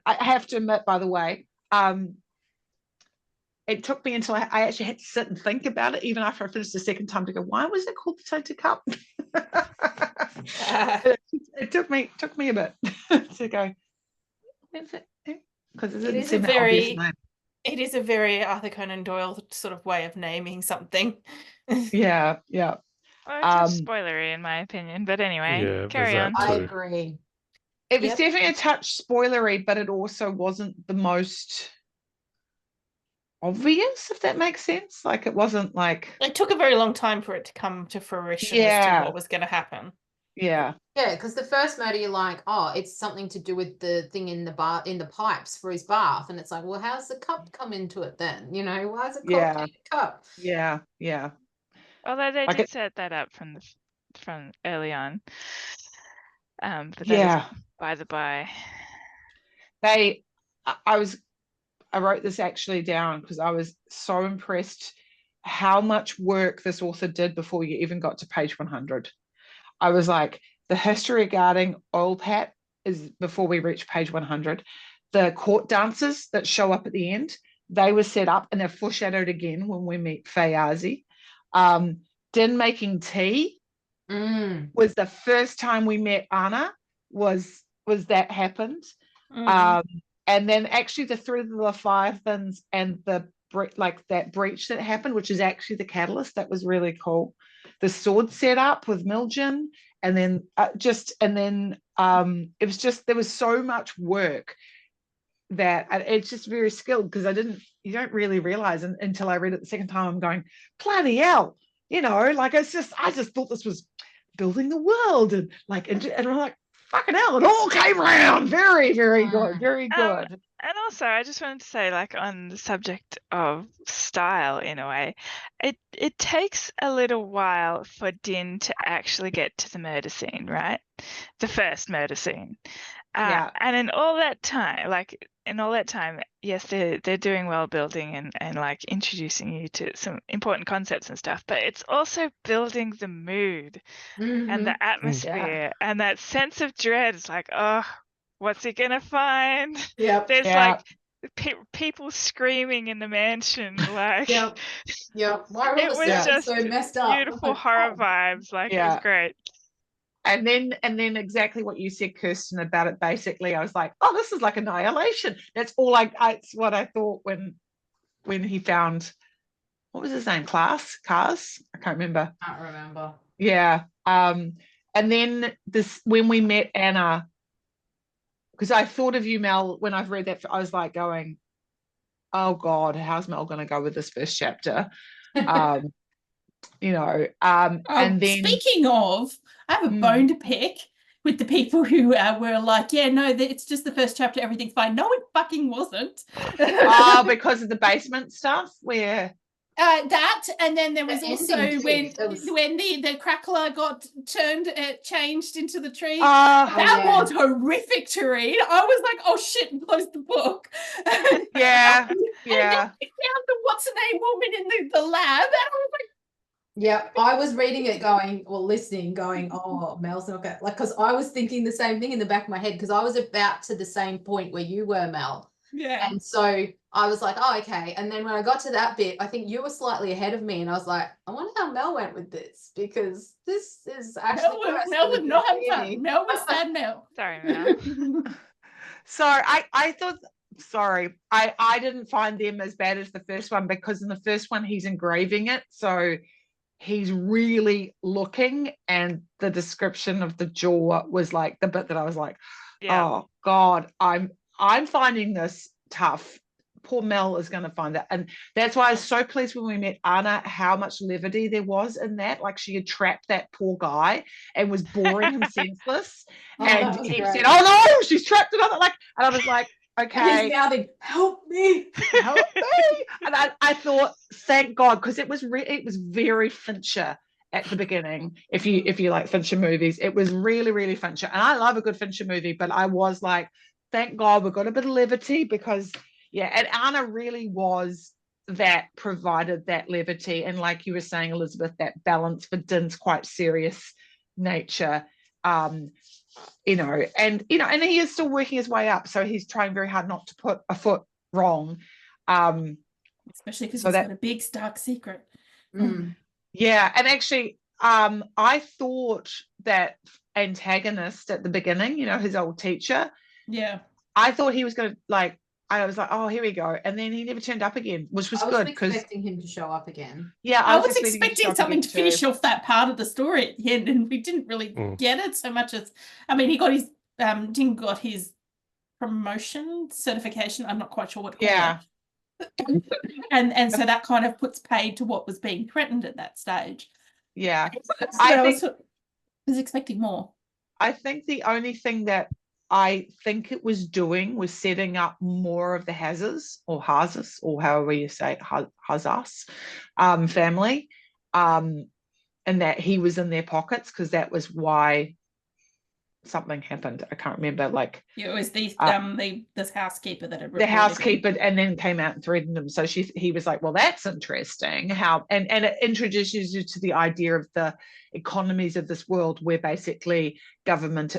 have to admit, by the way, it took me until I actually had to sit and think about it, even after I finished the second time, to go, why was it called the Tainted Cup? It took me a bit to go, is it? Because it didn't seem an obvious name. It is a very Arthur Conan Doyle sort of way of naming something. Yeah. Well, it's just spoilery in my opinion, but anyway, carry on. I agree. It was definitely a touch spoilery, but it also wasn't the most obvious, if that makes sense. Like, it wasn't like, it took a very long time for it to come to fruition as to what was going to happen. Yeah, because the first murder, you're like, oh, it's something to do with the thing in the pipes for his bath, and it's like, well, how's the cup come into it then? Why is it called Tainted Cup? Yeah. Although they did set that up from early on. But that is by the by. I wrote this actually down because I was so impressed how much work this author did before you even got to page 100. I was like, the history regarding Oil Pat is before we reach page 100. The court dances that show up at the end, they were set up and they're foreshadowed again when we meet Fayazi. Din making tea was the first time we met Anna, was that happened. And then actually the Thread of the Leviathans and the that breach that happened, which is actually the catalyst, that was really cool. The sword set up with Miljan, and then it was just, there was so much work that it's just very skilled, because you don't really realize until I read it the second time. I'm going, bloody hell, it's just, I just thought this was building the world, and I'm like, fucking hell, it all came around. Very, very good. Very good. And also, I just wanted to say, on the subject of style, in a way, it takes a little while for Din to actually get to the murder scene, right? The first murder scene. And in all that time, yes, they're doing world building and introducing you to some important concepts and stuff, but it's also building the mood and the atmosphere and that sense of dread. It's like, oh, what's he gonna find? There's people screaming in the mansion, Why are it was just so messed up? beautiful horror vibes. It was great. And then exactly what you said, Kirsten, about it. Basically, I was like, oh, this is like Annihilation. That's all it's what I thought when he found, what was his name? Cars? I can't remember. Can't remember. Yeah. And then when we met Anna, because I thought of you, Mel, when I've read that, I was like going, oh God, how's Mel going to go with this first chapter? And then speaking of, I have a bone to pick with the people who were like, yeah, no, it's just the first chapter, everything's fine. No, it fucking wasn't. Because of the basement stuff where that, and then there was The also ending when the crackler got changed into the tree. that was horrific to read. I was like, oh shit, and closed the book. Yeah. And then we found the what's her name woman in the lab, and I was like, yeah, I was reading it listening, going, oh, Mel's not going, like, because I was thinking the same thing in the back of my head, because I was about to the same point where you were, Mel. Yeah. And so I was like, oh, okay. And then when I got to that bit, I think you were slightly ahead of me, and I was like, I wonder how Mel went with this, because this is actually Mel would not have fun. Mel was sad Mel. Sorry, Mel. So I thought, sorry, I didn't find them as bad as the first one, because in the first one he's engraving it, so he's really looking, and the description of the jaw was like the bit that I was like, oh God, I'm finding this tough. Poor Mel is going to find that. And that's why I was so pleased when we met Anna, how much levity there was in that. Like, she had trapped that poor guy and was boring him senseless. And he said, oh no, she's trapped another, like, and I was like, okay. And he's mouthing, help me. And I thought, thank God, because it was very Fincher at the beginning. If you like Fincher movies, it was really, really Fincher. And I love a good Fincher movie, but I was like, thank God we got a bit of levity, because and Anna really was that, provided that levity, and like you were saying, Elizabeth, that balance for Din's quite serious nature. And he is still working his way up, so he's trying very hard not to put a foot wrong. Especially because he's got a big dark secret. Yeah, and actually, I thought that antagonist at the beginning, his old teacher. Yeah. I thought he was going to, like, I was like, oh, here we go. And then he never turned up again, which was good. I was expecting him to show up again. Yeah, I was expecting something to finish off that part of the story at the end, and we didn't really get it so much as, I mean, he got his, Ding got his promotion certification. I'm not quite sure what to call it. And so that kind of puts paid to what was being threatened at that stage. Yeah. So I was expecting more. I think the only thing that I think it was doing was setting up more of the Hazes, or however you say it, Hazas family, and that he was in their pockets, because that was why something happened. I can't remember. Like, it was this housekeeper that had the housekeeper, and then came out and threatened him. So he was like, well, that's interesting. How and it introduces you to the idea of the economies of this world, where basically government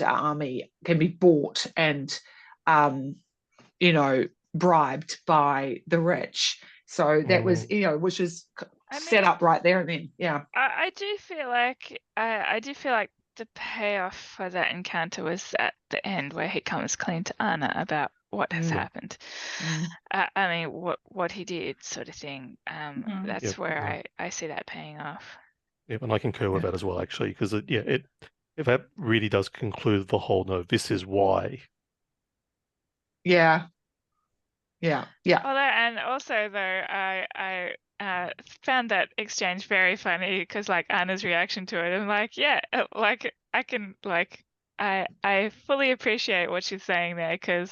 army can be bought and bribed by the rich. So that was, which is set up right there and then. Yeah. I do feel like the payoff for that encounter was at the end, where he comes clean to Anna about what has happened. I mean, what he did, sort of thing. That's where I see that paying off. Yeah, and I concur with that as well, actually, because if that really does conclude the whole, no, this is why. Yeah. Although, and also though, I found that exchange very funny, because like Anna's reaction to it, I'm like, yeah, like I can, like, I fully appreciate what she's saying there, because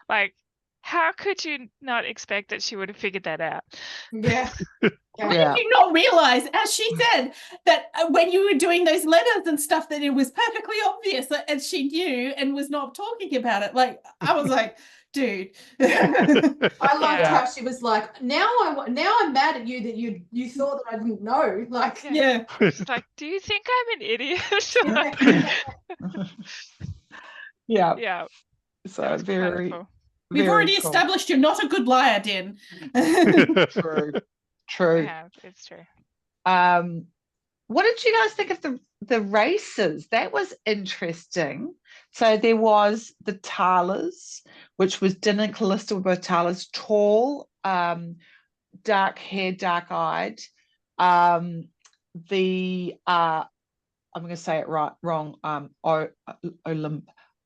like, how could you not expect that she would have figured that out? Yeah. How did you not realize, as she said, that when you were doing those letters and stuff, that it was perfectly obvious that, and she knew and was not talking about it? Like, I was like, dude. I loved how she was like, now I'm mad at you that you thought that I didn't know. Like, She's like, do you think I'm an idiot? Yeah. So very wonderful. We've already established you're not a good liar, Din. True. Yeah, it's true. What did you guys think of the races? That was interesting. So there was the Talers, which was Din and Callista were both Talers, tall, dark hair, dark eyed. The I'm going to say it wrong.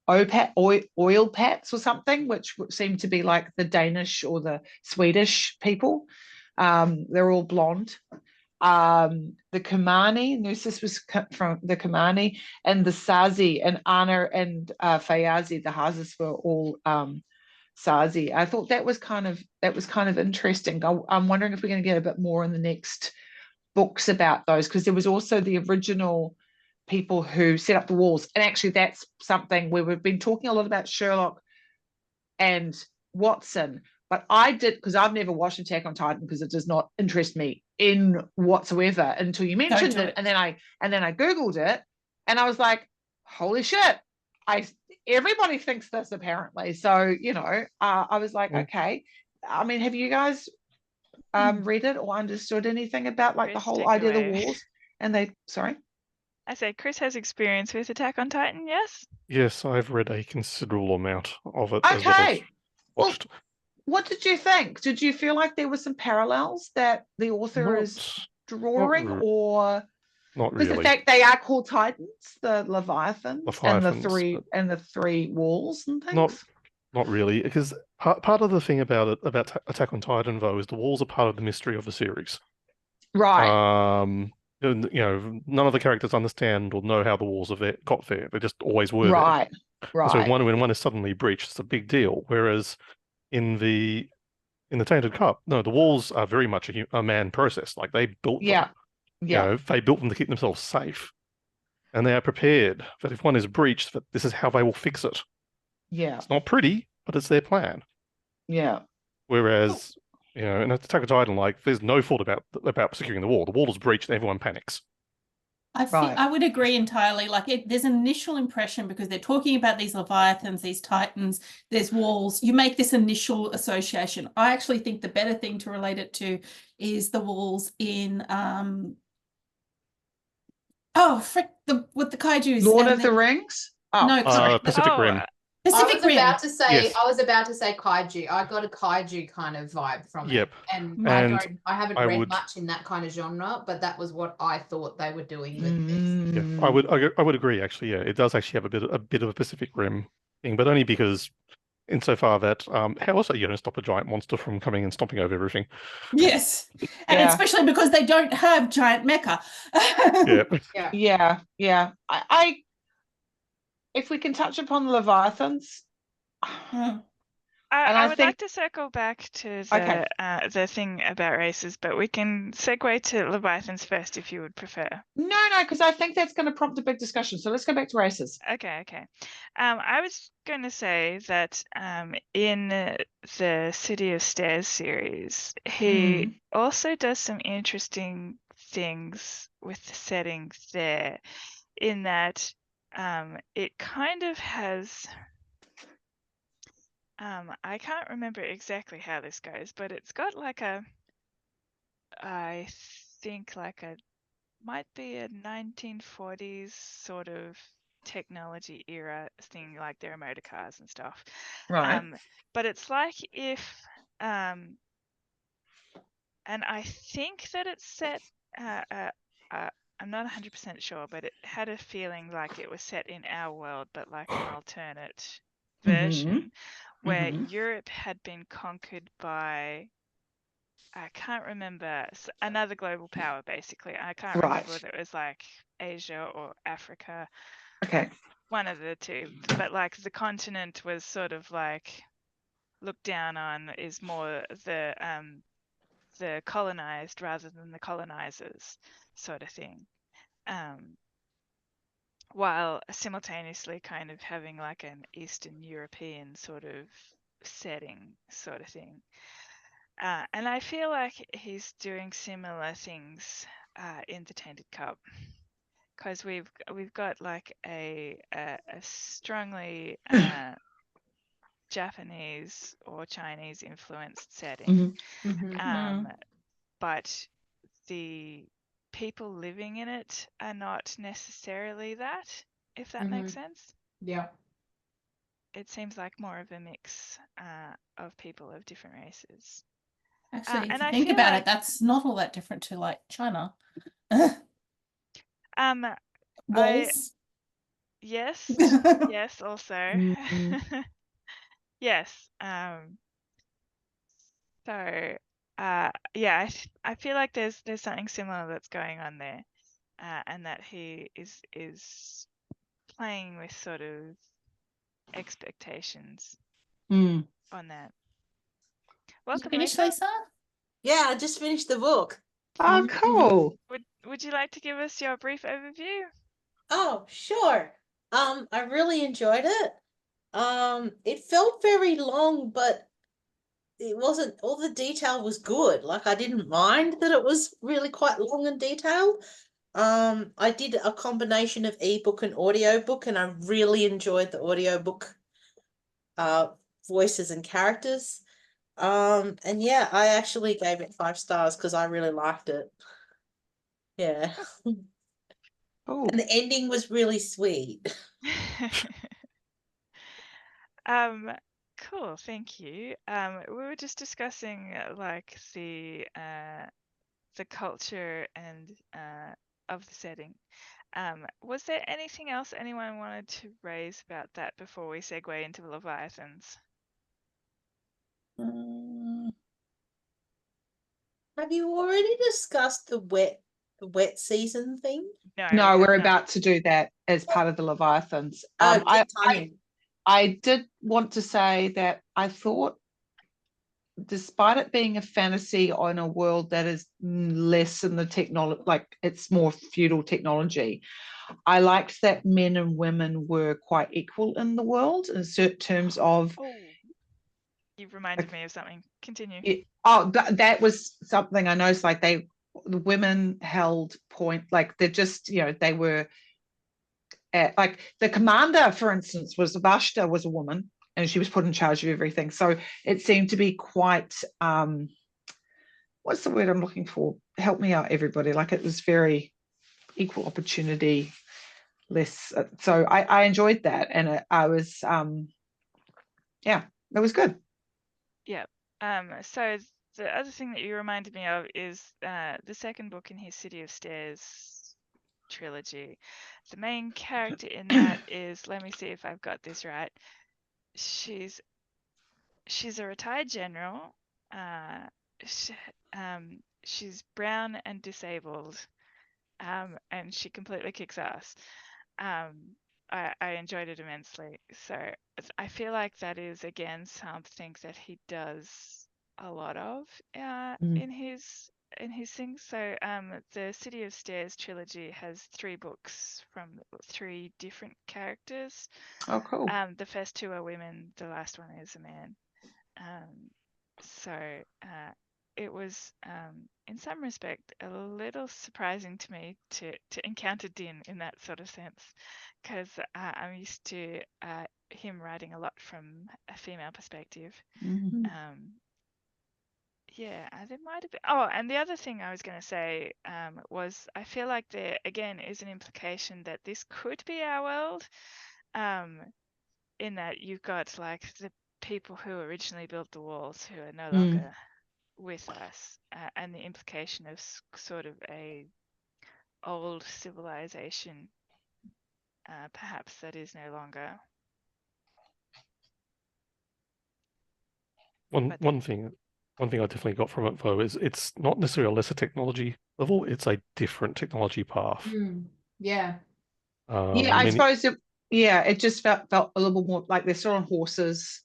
Oil pats or something, which seem to be like the Danish or the Swedish people. They're all blonde. The Kamani, Nusis was from the Kamani, and the Sazi, and Anna and Fayazi, the Hazes were all Sazi. I thought that was kind of interesting. I'm wondering if we're going to get a bit more in the next books about those, because there was also the original people who set up the walls, and actually that's something where we've been talking a lot about Sherlock and Watson, but I did, because I've never watched Attack on Titan because it does not interest me in whatsoever until you mentioned it, and then I googled it, and I was like, holy shit, everybody thinks this apparently. So I was like, okay. I mean, have you guys read it or understood anything about like the whole idea of the walls? And sorry? I said Chris has experience with Attack on Titan, yes? Yes, I've read a considerable amount of it as well as Okay. watched. Well, what did you think? Did you feel like there were some parallels that the author is drawing, or not because really? the fact they are called Titans, the Leviathans, and the Leviathans, three walls and things? Not really, because part of the thing about Attack on Titan, though, is the walls are part of the mystery of the series. Right. None of the characters understand or know how the walls got there. They just always were Right. there. Right. So when one is suddenly breached, it's a big deal. Whereas in the Tainted Cup, no, the walls are very much a man process. Like they built them. Yeah. Yeah. They built them to keep themselves safe, and they are prepared that if one is breached, that this is how they will fix it. Yeah. It's not pretty, but it's their plan. Yeah. Whereas, in Attack on Titan, like there's no thought about securing the wall. The wall is breached, and everyone panics. I would agree entirely. Like there's an initial impression because they're talking about these Leviathans, these Titans, there's walls. You make this initial association. I actually think the better thing to relate it to is the walls in with the kaijus. Lord of the Rings? Oh, no, sorry. Pacific Rim. Pacific Rim. I was about to say Yes. kaiju. I got a kaiju kind of vibe from Yep. it. And I haven't I read would- much in that kind of genre, but that was what I thought they were doing with this. Mm. Yeah, I would agree. Actually, yeah, it does actually have a bit of a Pacific Rim thing, but only because, insofar that how else are you going to stop a giant monster from coming and stomping over everything? Yes, and Yeah. especially because they don't have giant mecha. Yeah. I if we can touch upon the Leviathans. I would like to circle back to the thing about races, but we can segue to Leviathans first if you would prefer. No, because I think that's going to prompt a big discussion. So let's go back to races. Okay. I was going to say that in the City of Stairs series, he also does some interesting things with the setting there, in that it kind of has... I can't remember exactly how this goes, but it's got like I think might be a 1940s sort of technology era thing, like there are motor cars and stuff. Right. But it's like if, and I think that it's set, I'm not 100% sure, but it had a feeling like it was set in our world, but like an alternate version where Europe had been conquered by, I can't remember, another global power, basically. I can't remember whether it was like Asia or Africa. Okay. One of the two. But like the continent was sort of like looked down on, is more the colonized rather than the colonizers sort of thing. While simultaneously kind of having like an Eastern European sort of setting sort of thing. And I feel like he's doing similar things in the Tainted Cup, because we've got like a strongly Japanese or Chinese influenced setting, but the people living in it are not necessarily that, if that makes sense. Yeah. It seems like more of a mix of people of different races. Actually, if and you I think feel about like it, that's not all that different to like China. Walls. yes, yes, also. Mm. Yes. So yeah, I feel like there's something similar that's going on there, and that he is playing with sort of expectations Mm. on that. Did you Welcome, finish, Lisa. Lisa? Yeah, I just finished the book. Oh, cool. Would you like to give us your brief overview? Oh, sure. I really enjoyed it. It felt very long, but it wasn't, all the detail was good. Like, I didn't mind that it was really quite long and detailed. I did a combination of ebook and audiobook, and I really enjoyed the audiobook voices and characters. And yeah, I actually gave it 5 stars because I really liked it. Yeah. Cool. And the ending was really sweet. Cool, thank you. We were just discussing like the culture and of the setting. Was there anything else anyone wanted to raise about that before we segue into Leviathans? Have you already discussed the wet season thing? No, No, we have we're not. about to do that as part of the Leviathans. Oh, good timing. I did want to say that I thought, despite it being a fantasy on a world that is less in the technology, like it's more feudal technology, I liked that men and women were quite equal in the world in certain terms of. Oh, you reminded me of something. Continue. That was something I noticed. Like the women held point, like they're just, they were like the commander, for instance, Vashta was a woman, and she was put in charge of everything. So it seemed to be quite what's the word I'm looking for? Help me out, everybody. Like it was very equal opportunity, less. So I enjoyed that, and I was yeah, it was good. Yeah. So the other thing that you reminded me of is the second book in his City of Stairs trilogy. The main character in that is, let me see if I've got this right. She's a retired general. She's brown and disabled, and she completely kicks ass. I enjoyed it immensely. So I feel like that is again something that he does a lot of in his things. So the City of Stairs trilogy has 3 books from 3 different characters. Oh, cool. The first 2 are women. The last one is a man. So it was, in some respect, a little surprising to me to encounter Din in that sort of sense, because I'm used to him writing a lot from a female perspective. Yeah, there might have been. Oh, and the other thing I was going to say was I feel like there again is an implication that this could be our world, in that you've got like the people who originally built the walls who are no longer with us, and the implication of sort of a old civilization, perhaps that is no longer. One thing I definitely got from it though is it's not necessarily a lesser technology level; it's a different technology path. Yeah. Yeah, I suppose it just felt a little bit more like they're still on horses.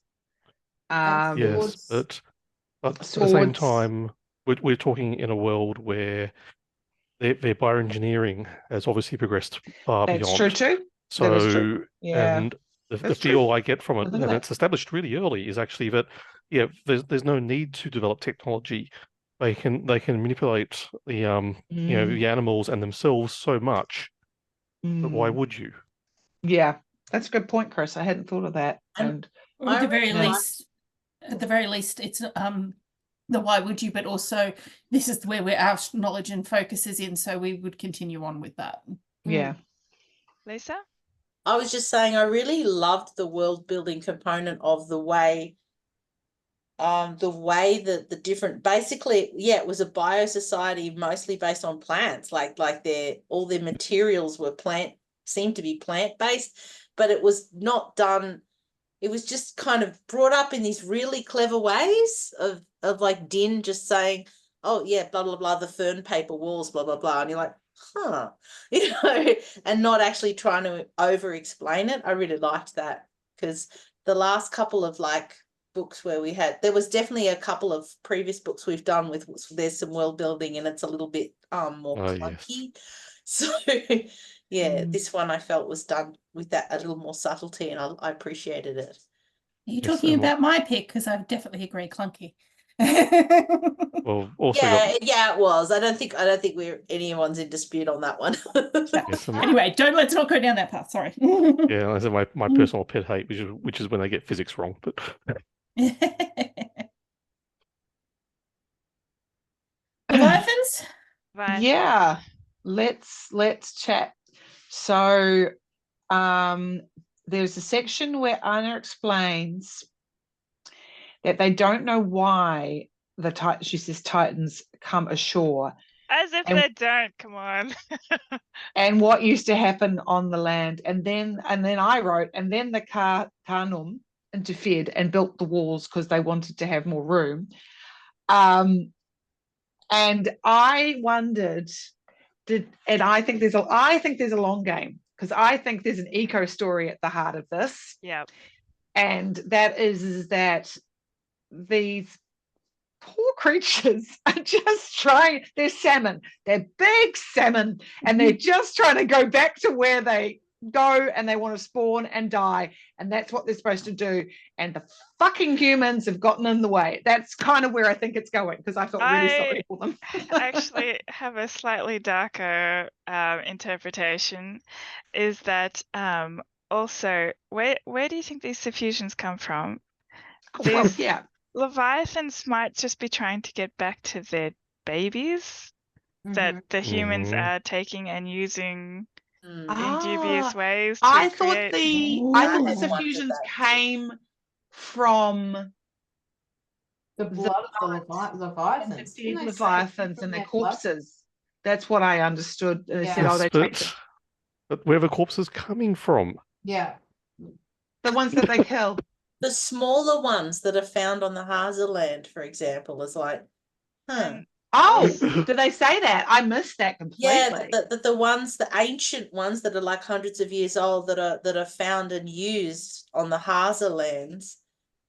Yes, but at the same time, we're talking in a world where their bioengineering has obviously progressed far beyond. That's true too. So, that is true. Yeah. And the feel I get from it, and it's established really early, is actually that there's no need to develop technology. They can manipulate the the animals and themselves so much. But why would you? Yeah, that's a good point, Chris. I hadn't thought of that. And at the very least, it's the why would you, but also this is where our knowledge and focus is in, so we would continue on with that. Yeah. Lisa? I was just saying I really loved the world building component of the way the way that the different, basically, yeah, it was a bio-society mostly based on plants, like all their materials were seemed to be plant-based, but it was not done, it was just kind of brought up in these really clever ways of like Din just saying, oh yeah, blah blah blah, the fern paper walls, blah blah blah, and you're like, huh, and not actually trying to over explain it. I really liked that, because the last couple of like books where there was definitely a couple of previous books we've done with, there's some world building and it's a little bit more clunky. Yes. So yeah, this one I felt was done with that a little more subtlety, and I appreciated it. Are you talking about my pick? Because I definitely agree, clunky. Well, also yeah, it was. I don't think anyone's in dispute on that one. Anyway, let's not go down that path. Sorry. Yeah, I said my personal pet hate, which is when they get physics wrong. But Leviathans? Yeah, let's chat. So there's a section where Anna explains that they don't know why she says Titans come ashore. As if they don't, come on. And what used to happen on the land. And then I wrote, and then the Karnum interfered and built the walls because they wanted to have more room. And I wondered, I think there's a long game, because I think there's an eco story at the heart of this. Yeah. And that is that these poor creatures are just trying, they're salmon, they're big salmon, and they're just trying to go back to where they go, and they want to spawn and die, and that's what they're supposed to do, and the fucking humans have gotten in the way. That's kind of where I think it's going, because I felt really sorry for them. I actually have a slightly darker interpretation, is that also, where do you think these suffusions come from? Well, yeah, Leviathans might just be trying to get back to their babies that the humans are taking and using in dubious ways. I thought the suffusions came from the blood of the Leviathans. Leviathans and their corpses. That's what I understood. They said, yes, but where are the corpses coming from? Yeah. The ones that they kill. The smaller ones that are found on the Hazelland, for example, is like, do they say that? I missed that completely. Yeah, the ones, the ancient ones that are like hundreds of years old that are found and used on the Hazellands.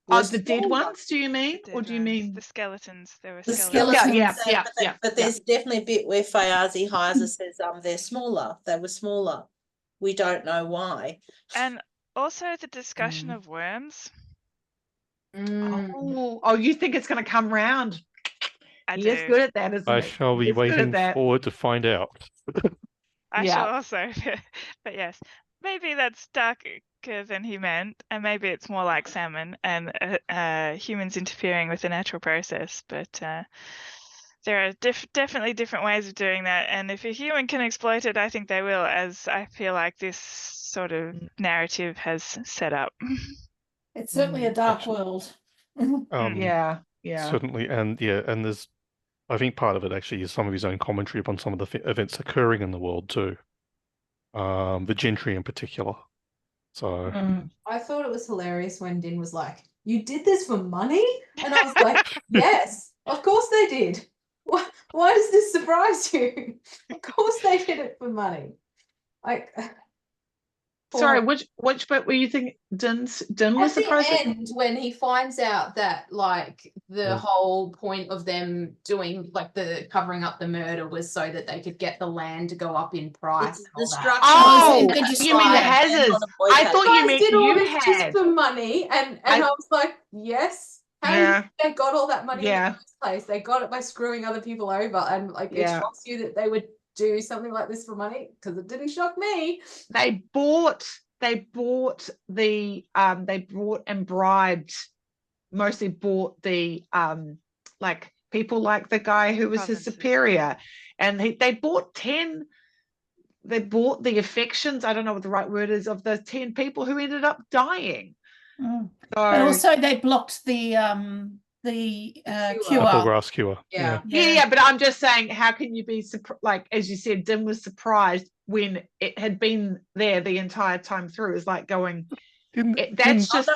The dead ones, do you mean? Or do you mean the skeletons? There were skeletons. Yeah. But there's definitely a bit where Fayazi Heiser says they're smaller. They were smaller. We don't know why. And also the discussion of worms. Oh, you think it's going to come round? He is good at that, isn't he? I shall be waiting forward to find out. I shall also, but yes, maybe that's darker than he meant, and maybe it's more like salmon and humans interfering with the natural process. But there are definitely different ways of doing that, and if a human can exploit it, I think they will, as I feel like this sort of narrative has set up. It's certainly a dark world. Yeah. Certainly, and there's, I think part of it actually is some of his own commentary upon some of the events occurring in the world too. The gentry in particular. So I thought it was hilarious when Din was like, "You did this for money?" And I was like, "Yes, of course they did. Why does this surprise you? Of course they did it for money." Like, sorry, which bit were you thinking? Din was surprised at the end when he finds out that like the whole point of them doing like the covering up the murder was so that they could get the land to go up in price. You mean the hazards? I thought you meant you had just for money, and I was like, yes. How they got all that money in the first place? They got it by screwing other people over, and like it shocks you that they would do something like this for money, because it didn't shock me. They bought and bribed, mostly bought the like people like the guy who was his superior, and they bought the affections, I don't know what the right word is, of the 10 people who ended up dying. But also they blocked the the cure. cure. Apple grass cure. Yeah. Yeah, but I'm just saying, how can you be like, as you said, Dim was surprised when it had been there the entire time through. It's like going, that's just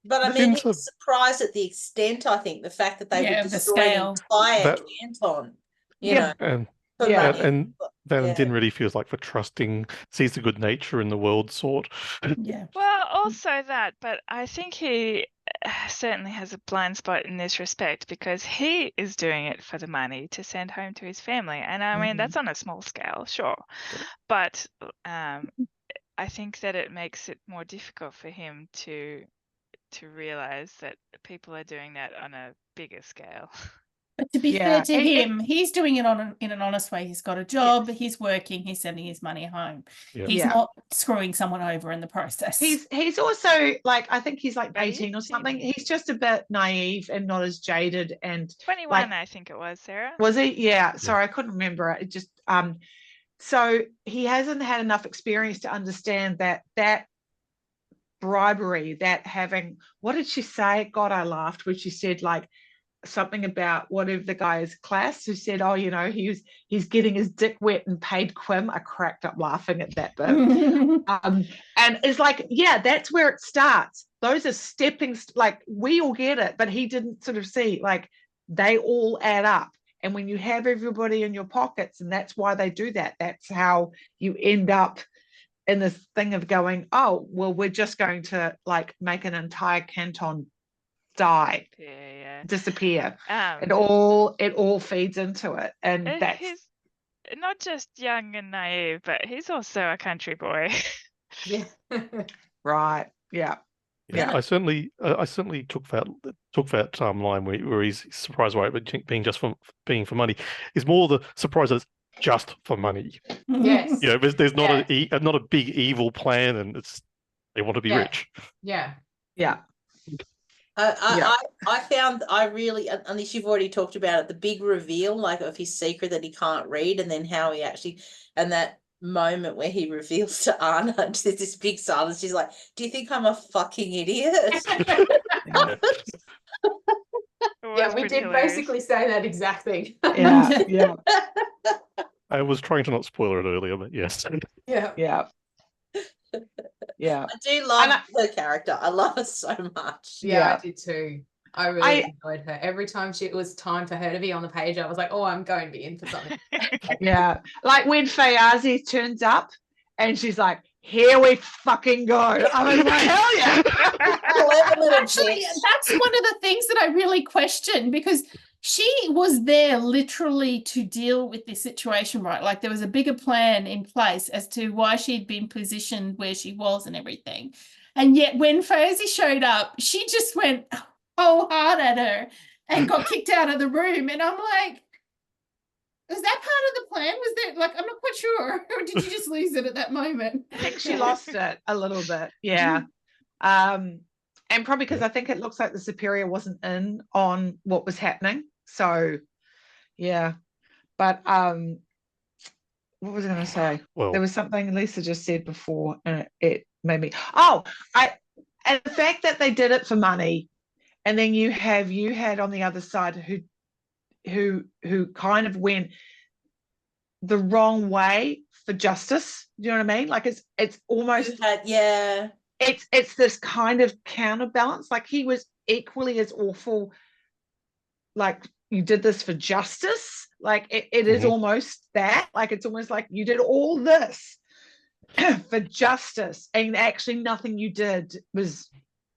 but I mean, he was surprised at the extent, I think, the fact that they would destroy an entire canton, you know, and for money. and then didn't really feel like for trusting, sees the good nature in the world sort. Yeah. Well, also that, but I think he certainly has a blind spot in this respect because he is doing it for the money to send home to his family. And I mean, that's on a small scale, sure. But I think that it makes it more difficult for him to realize that people are doing that on a bigger scale. But to be fair to him, he's doing it in an honest way. He's got a job, he's working, he's sending his money home. He's not screwing someone over in the process. He's also like, I think he's like 18 or something. He's just a bit naive and not as jaded. And 21, like, I think it was, Sarah. Was he? Yeah. Sorry, I couldn't remember it. It just so he hasn't had enough experience to understand that bribery, that having, what did she say? God, I laughed when she said like something about one of the guys' class who said, oh, you know, he's getting his dick wet and paid Quim. I cracked up laughing at that bit. And it's like, yeah, that's where it starts. Those are stepping, like we all get it, but he didn't sort of see, like they all add up. And when you have everybody in your pockets, and that's why they do that, that's how you end up in this thing of going, oh, well, we're just going to like make an entire canton disappear. It all feeds into it. And that's, he's not just young and naive, but he's also a country boy. Yeah. Right. Yeah. I certainly took that line where he's surprised by it being just being for money. Is more the surprise that it's just for money. Yes. You know, there's not not a big evil plan, and they want to be rich. Yeah. Yeah. I found unless you've already talked about it, the big reveal like of his secret that he can't read, and then how he actually, and that moment where he reveals to Anna, there's this big silence. She's like, "Do you think I'm a fucking idiot?" Yeah, we did basically say that exact thing. Yeah. I was trying to not spoil it earlier, but yes. Yeah. I do love her character. I love her so much. Yeah, I did too. I really enjoyed her. Every time it was time for her to be on the page, I was like, oh, I'm going to be in for something. Yeah. Like when Fayazi turns up and she's like, here we fucking go. I was like, hell yeah. Actually, that's one of the things that I really question, because she was there literally to deal with this situation, right? Like there was a bigger plan in place as to why she'd been positioned where she was and everything. And yet when Fayazi showed up, she just went hard at her and got kicked out of the room. And I'm like, was that part of the plan? Was there, like, I'm not quite sure. Or did you just lose it at that moment? I think she lost it a little bit. Yeah. And probably because I think it looks like the Superior wasn't in on what was happening. So, yeah. But what was I going to say? Well, there was something Lisa just said before, and it made me. And the fact that they did it for money, and then you had on the other side who kind of went the wrong way for justice. Do you know what I mean? Like it's almost it's this kind of counterbalance. Like he was equally as awful. Like you did this for justice. Like it is almost that. Like it's almost like you did all this for justice, and actually nothing you did was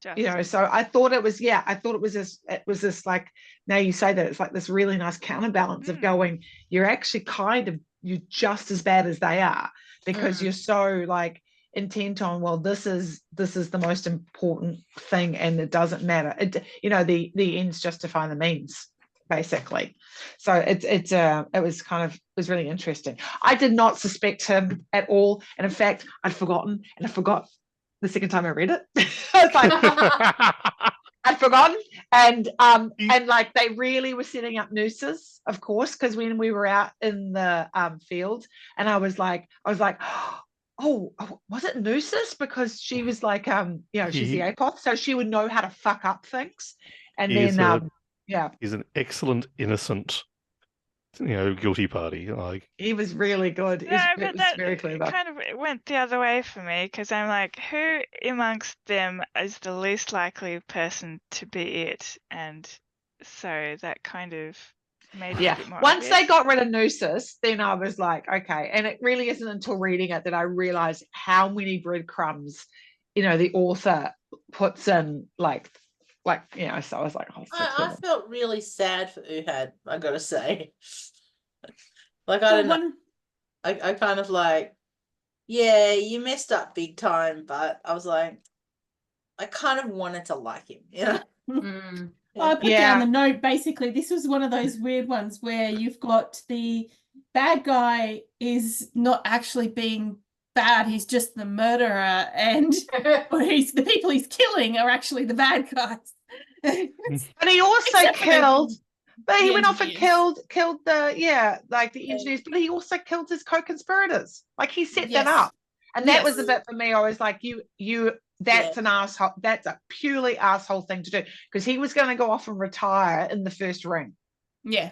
justice. You know. So I thought it was this like, now you say that, it's like this really nice counterbalance of going, you're actually you're just as bad as they are, because you're so like intent on, well, this is the most important thing, and it doesn't matter. The ends justify the means, basically. So it was really interesting. I did not suspect him at all, and in fact I forgot the second time I read it. I was like, I'd forgotten, and like they really were setting up nooses, of course, because when we were out in the field, and I was like, oh, was it nooses? Because she was like, she's the APOF, so she would know how to fuck up things, and then Yeah, He's an excellent, innocent, guilty party. Like, he was really good. No, It but was that very clever. kind of went the other way for me because I'm like, who amongst them is the least likely person to be it? And so that kind of made it a bit more Once they obvious. got rid of Noosus, then I was like, okay. And it really isn't until reading it that I realized how many breadcrumbs, the author puts in, so I was like, oh, so I clever. felt really sad for Uhad, I gotta say. Like, I Well, don't know. I kind of like, yeah, you messed up big time, but I was like, I kind of wanted to like him, Mm. I put Yeah. down the note. Basically, this was one of those weird ones where you've got the bad guy is not actually being bad, he's just the murderer, and or the people he's killing are actually the bad guys. But he also Except for killed. But he the went off and engineers. killed the engineers, but he also killed his co-conspirators. Like, he set that Yes. up. And that was Yes. a bit for me. I was like, that's an asshole. That's a purely asshole thing to do. Because he was going to go off and retire in the first ring. Yeah.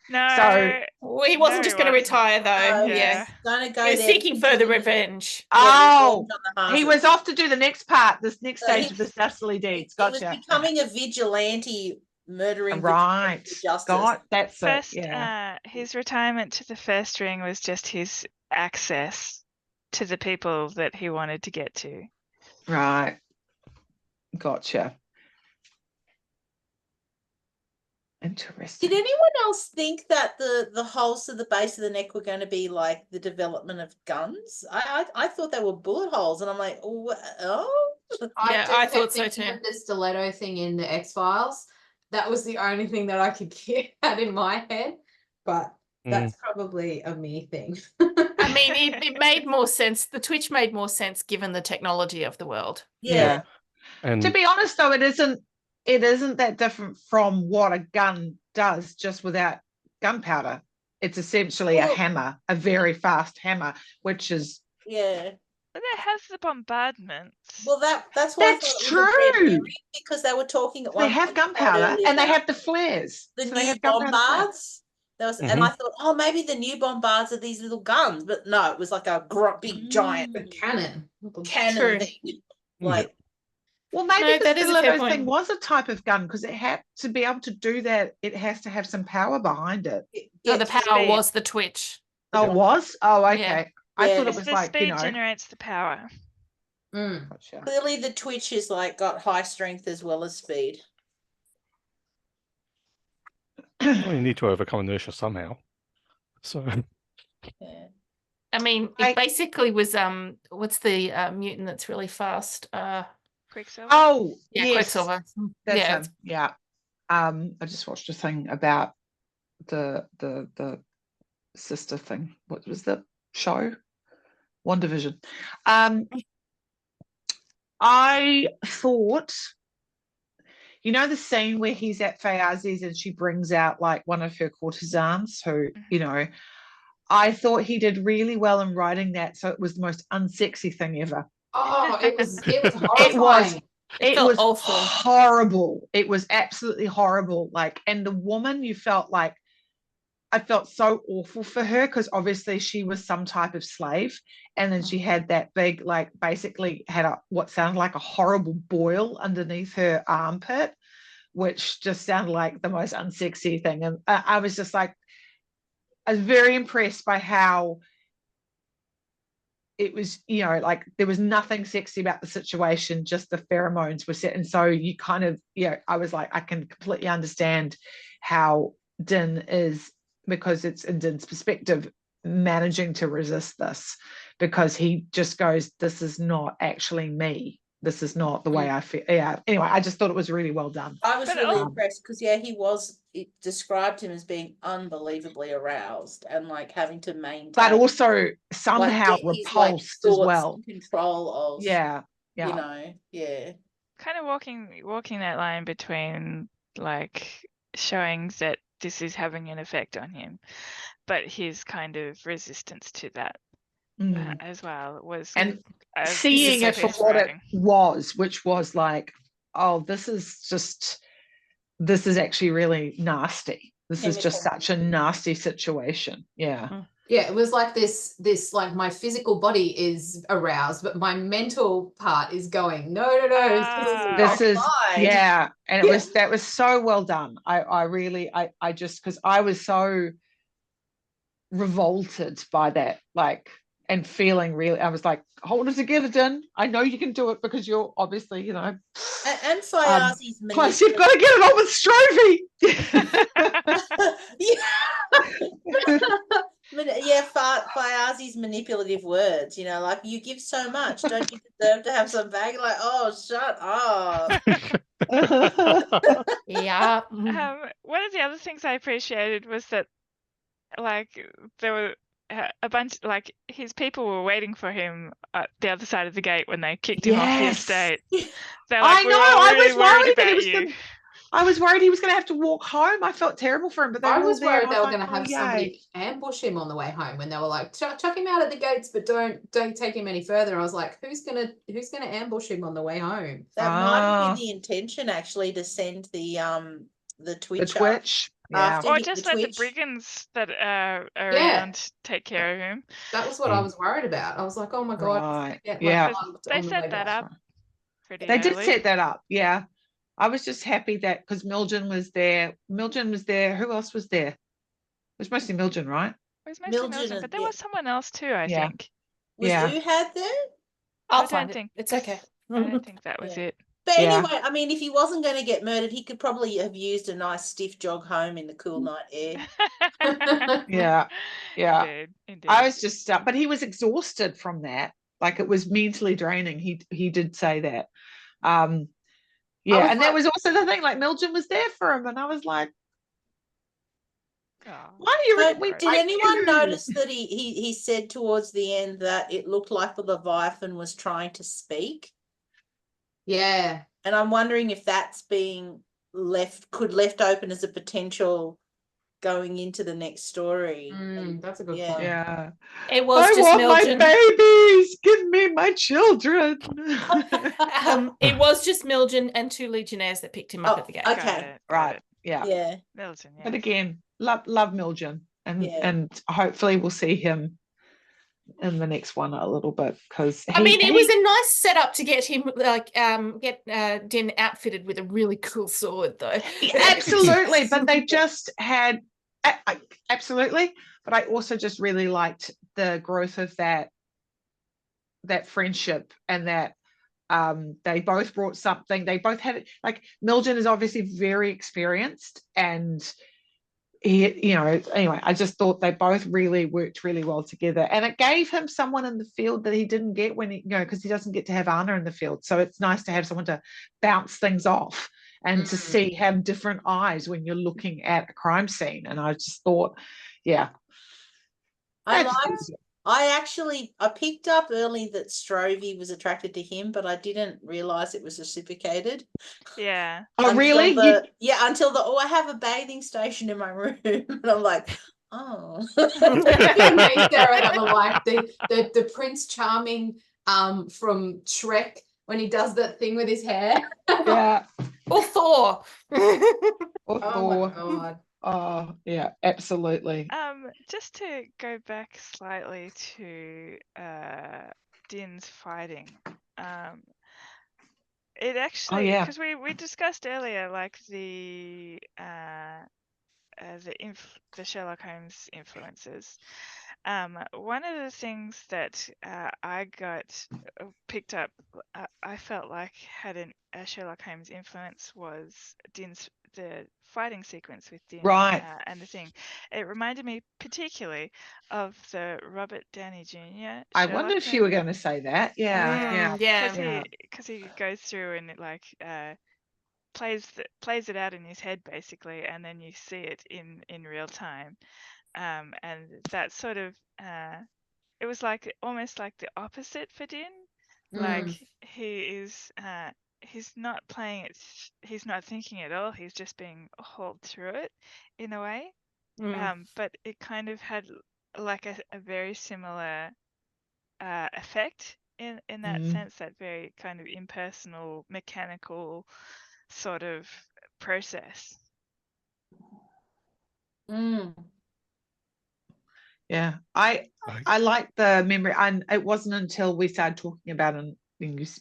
No, So- Well, he wasn't No, just he going to wasn't. retire, though. No, Yeah. he's gonna go He was there to seeking further continue- revenge. Oh, revenge on the he Haas. was off to do the next part, this next So stage he- of his dastardly deeds. He was Gotcha. becoming a vigilante, murdering Right. vigilante for justice. God, that's First, it. Yeah. his retirement to the first ring was just his access to the people that he wanted to get to. Right. Gotcha. Interesting. Did anyone else think that the holes to the base of the neck were going to be like the development of guns? I thought they were bullet holes, and I'm like, oh. Yeah, just I kept thought so thinking too. of the stiletto thing in the X-Files. That was the only thing that I could get out in my head, but that's probably a me thing. I mean, it made more sense. The Twitch made more sense given the technology of the world. Yeah. and To be honest, though, it isn't that different from what a gun does, just without gunpowder. It's essentially a hammer, a very fast hammer, which is Yeah. But it has the bombardment. Well, that's why That's I thought it was a red true. herring, because they were talking at they one have point quite gunpowder early and they about have the flares. the So they new have gunpowder flares. bombards. There was, and I thought, oh, maybe the new bombards are these little guns, but no, it was like a big giant Cannon. cannon True. thing. Like, Well, maybe No, the that is a fair stiletto thing point. was a type of gun because it had to be able to do that. It has to have some power behind it. No, the gets power speed. was the Twitch. Oh, it was? Oh, okay. Yeah. I Yeah. thought it It's was the like, speed generates the power. Gotcha. clearly the Twitch is like got high strength as well as speed. well, you need to overcome inertia somehow. So Yeah. I mean, it basically was what's the mutant that's really fast? Quicksilver. Oh, Yeah, yes. Quicksilver. That's Yeah, him. Yeah. I just watched a thing about the sister thing. What was the show? WandaVision. I thought, the scene where he's at Fayazi's and she brings out like one of her courtesans who, I thought he did really well in writing that, so it was the most unsexy thing ever. Oh, it was It horrifying. felt was awful. horrible. It was absolutely horrible. Like, and the woman, you felt like, I felt so awful for her because obviously she was some type of slave, and then she had that big, like, basically had what sounded like a horrible boil underneath her armpit, which just sounded like the most unsexy thing. And I was just like, I was very impressed by how it was, like there was nothing sexy about the situation, just the pheromones were set. And so you kind of, I was like, I can completely understand how Din is, because it's in Din's perspective, managing to resist this, because he just goes, this is not actually me. This is not the way I feel. Yeah. Anyway, I just thought it was really well done. I was But really impressed because it described him as being unbelievably aroused and like having to maintain, but also somehow like, get his, repulsed as well. in control of, Yeah. Kind of walking that line between like showing that this is having an effect on him, but his kind of resistance to that as well was, and this seeing is it for Sophie's what writing. it was, which was like, oh, this is just this is actually really nasty. This is just Chemical. such a nasty situation. Yeah. Yeah, it was like this like my physical body is aroused, but my mental part is going, no, This is fine. yeah, and Yeah. that was so well done. I really just, because I was so revolted by that, like, and feeling really, I was like, hold it together, Din. I know you can do it because you're obviously, you know. And Fayazi's Plus, you've got to get it on with Strovie. yeah, Fayazi's manipulative words, you know, like, you give so much, don't you deserve to have some back? Like, oh, shut up. Yeah. One of the other things I appreciated was that, like, there were a bunch, like, his people were waiting for him at the other side of the gate when they kicked him off the Yes. estate. They're like, I we know. were all I really was worried that he about was you. going. I was worried he was going to have to walk home. I felt terrible for him, but they I were all was there. worried and they I were was going to like, have oh, somebody yay. ambush him on the way home when they were like, chuck him out at the gates, but don't take him any further. I was like, who's gonna ambush him on the way home? That might have Ah. been the intention, actually, to send the The Twitcher Twitch. Yeah. after Or he, just the let the Twitch. brigands that are Yeah. around take care of him. That was what I was worried about. I was like, oh my God. Right. Get, Yeah. like, They on the way set that back. up pretty They did early. set that up. Yeah. I was just happy that because Milgen was there. Who else was there? It was mostly Milgen, right? It was mostly Mildred Milton, but there yeah. was someone else too, I Yeah. think. Was Yeah. Uhad there? I'll I find don't it. think It's okay. I don't think that was Yeah. it. But Yeah. anyway, I mean, if he wasn't going to get murdered, he could probably have used a nice stiff jog home in the cool night air. Yeah. Yeah. Indeed. I was just, but he was exhausted from that. Like, it was mentally draining. He did say that. Yeah, was and that was also the thing. Like, Milton was there for him, and I was like, Oh. why are you? So, did anyone notice that he said towards the end that it looked like the Leviathan was trying to speak? Yeah. And I'm wondering if that's being left open as a potential going into the next story. That's a good Yeah. point. Yeah. It was I just want Milton. my babies. Give me my children. It was just Milton and 2 legionnaires that picked him up Oh, at the gate. okay. Got it. Right. Yeah. Yeah. Milton, yeah. But again, love Milgen, and hopefully we'll see him in the next one a little bit, because I mean, it was a nice setup to get him, like, get Din outfitted with a really cool sword, though. absolutely. But they just had absolutely. But I also just really liked the growth of that friendship, and that they both brought something. They both had it. Like, Milgen is obviously very experienced, and he, anyway, I just thought they both really worked really well together, and it gave him someone in the field that he didn't get when he, because he doesn't get to have Anna in the field. So it's nice to have someone to bounce things off and to have different eyes when you're looking at a crime scene. And I just thought, yeah. I picked up early that Strovie was attracted to him, but I didn't realize it was reciprocated. Yeah. Oh, really? Until I have a bathing station in my room, and I'm like, oh. Me, Sarah, that were like the Prince Charming from Shrek when he does that thing with his hair. Yeah. Or Thor. Or Oh Thor. my God. Oh, yeah, absolutely. Just to go back slightly to Din's fighting. It actually, because we discussed earlier, like the Sherlock Holmes influences. One of the things that I got picked up, I felt like had a Sherlock Holmes influence was the fighting sequence with Din, right, and the thing. It reminded me particularly of the Robert Downey Jr. I wonder if you were going to say that. Yeah, because he goes through and plays it out in his head basically, and then you see it in real time, and that sort of it was like almost like the opposite for Din. Like, he is he's not playing it, he's not thinking at all, he's just being hauled through it in a way. But it kind of had like a very similar effect in that sense, that very kind of impersonal, mechanical sort of process. Mm. Yeah, I like the memory, and it wasn't until we started talking about it and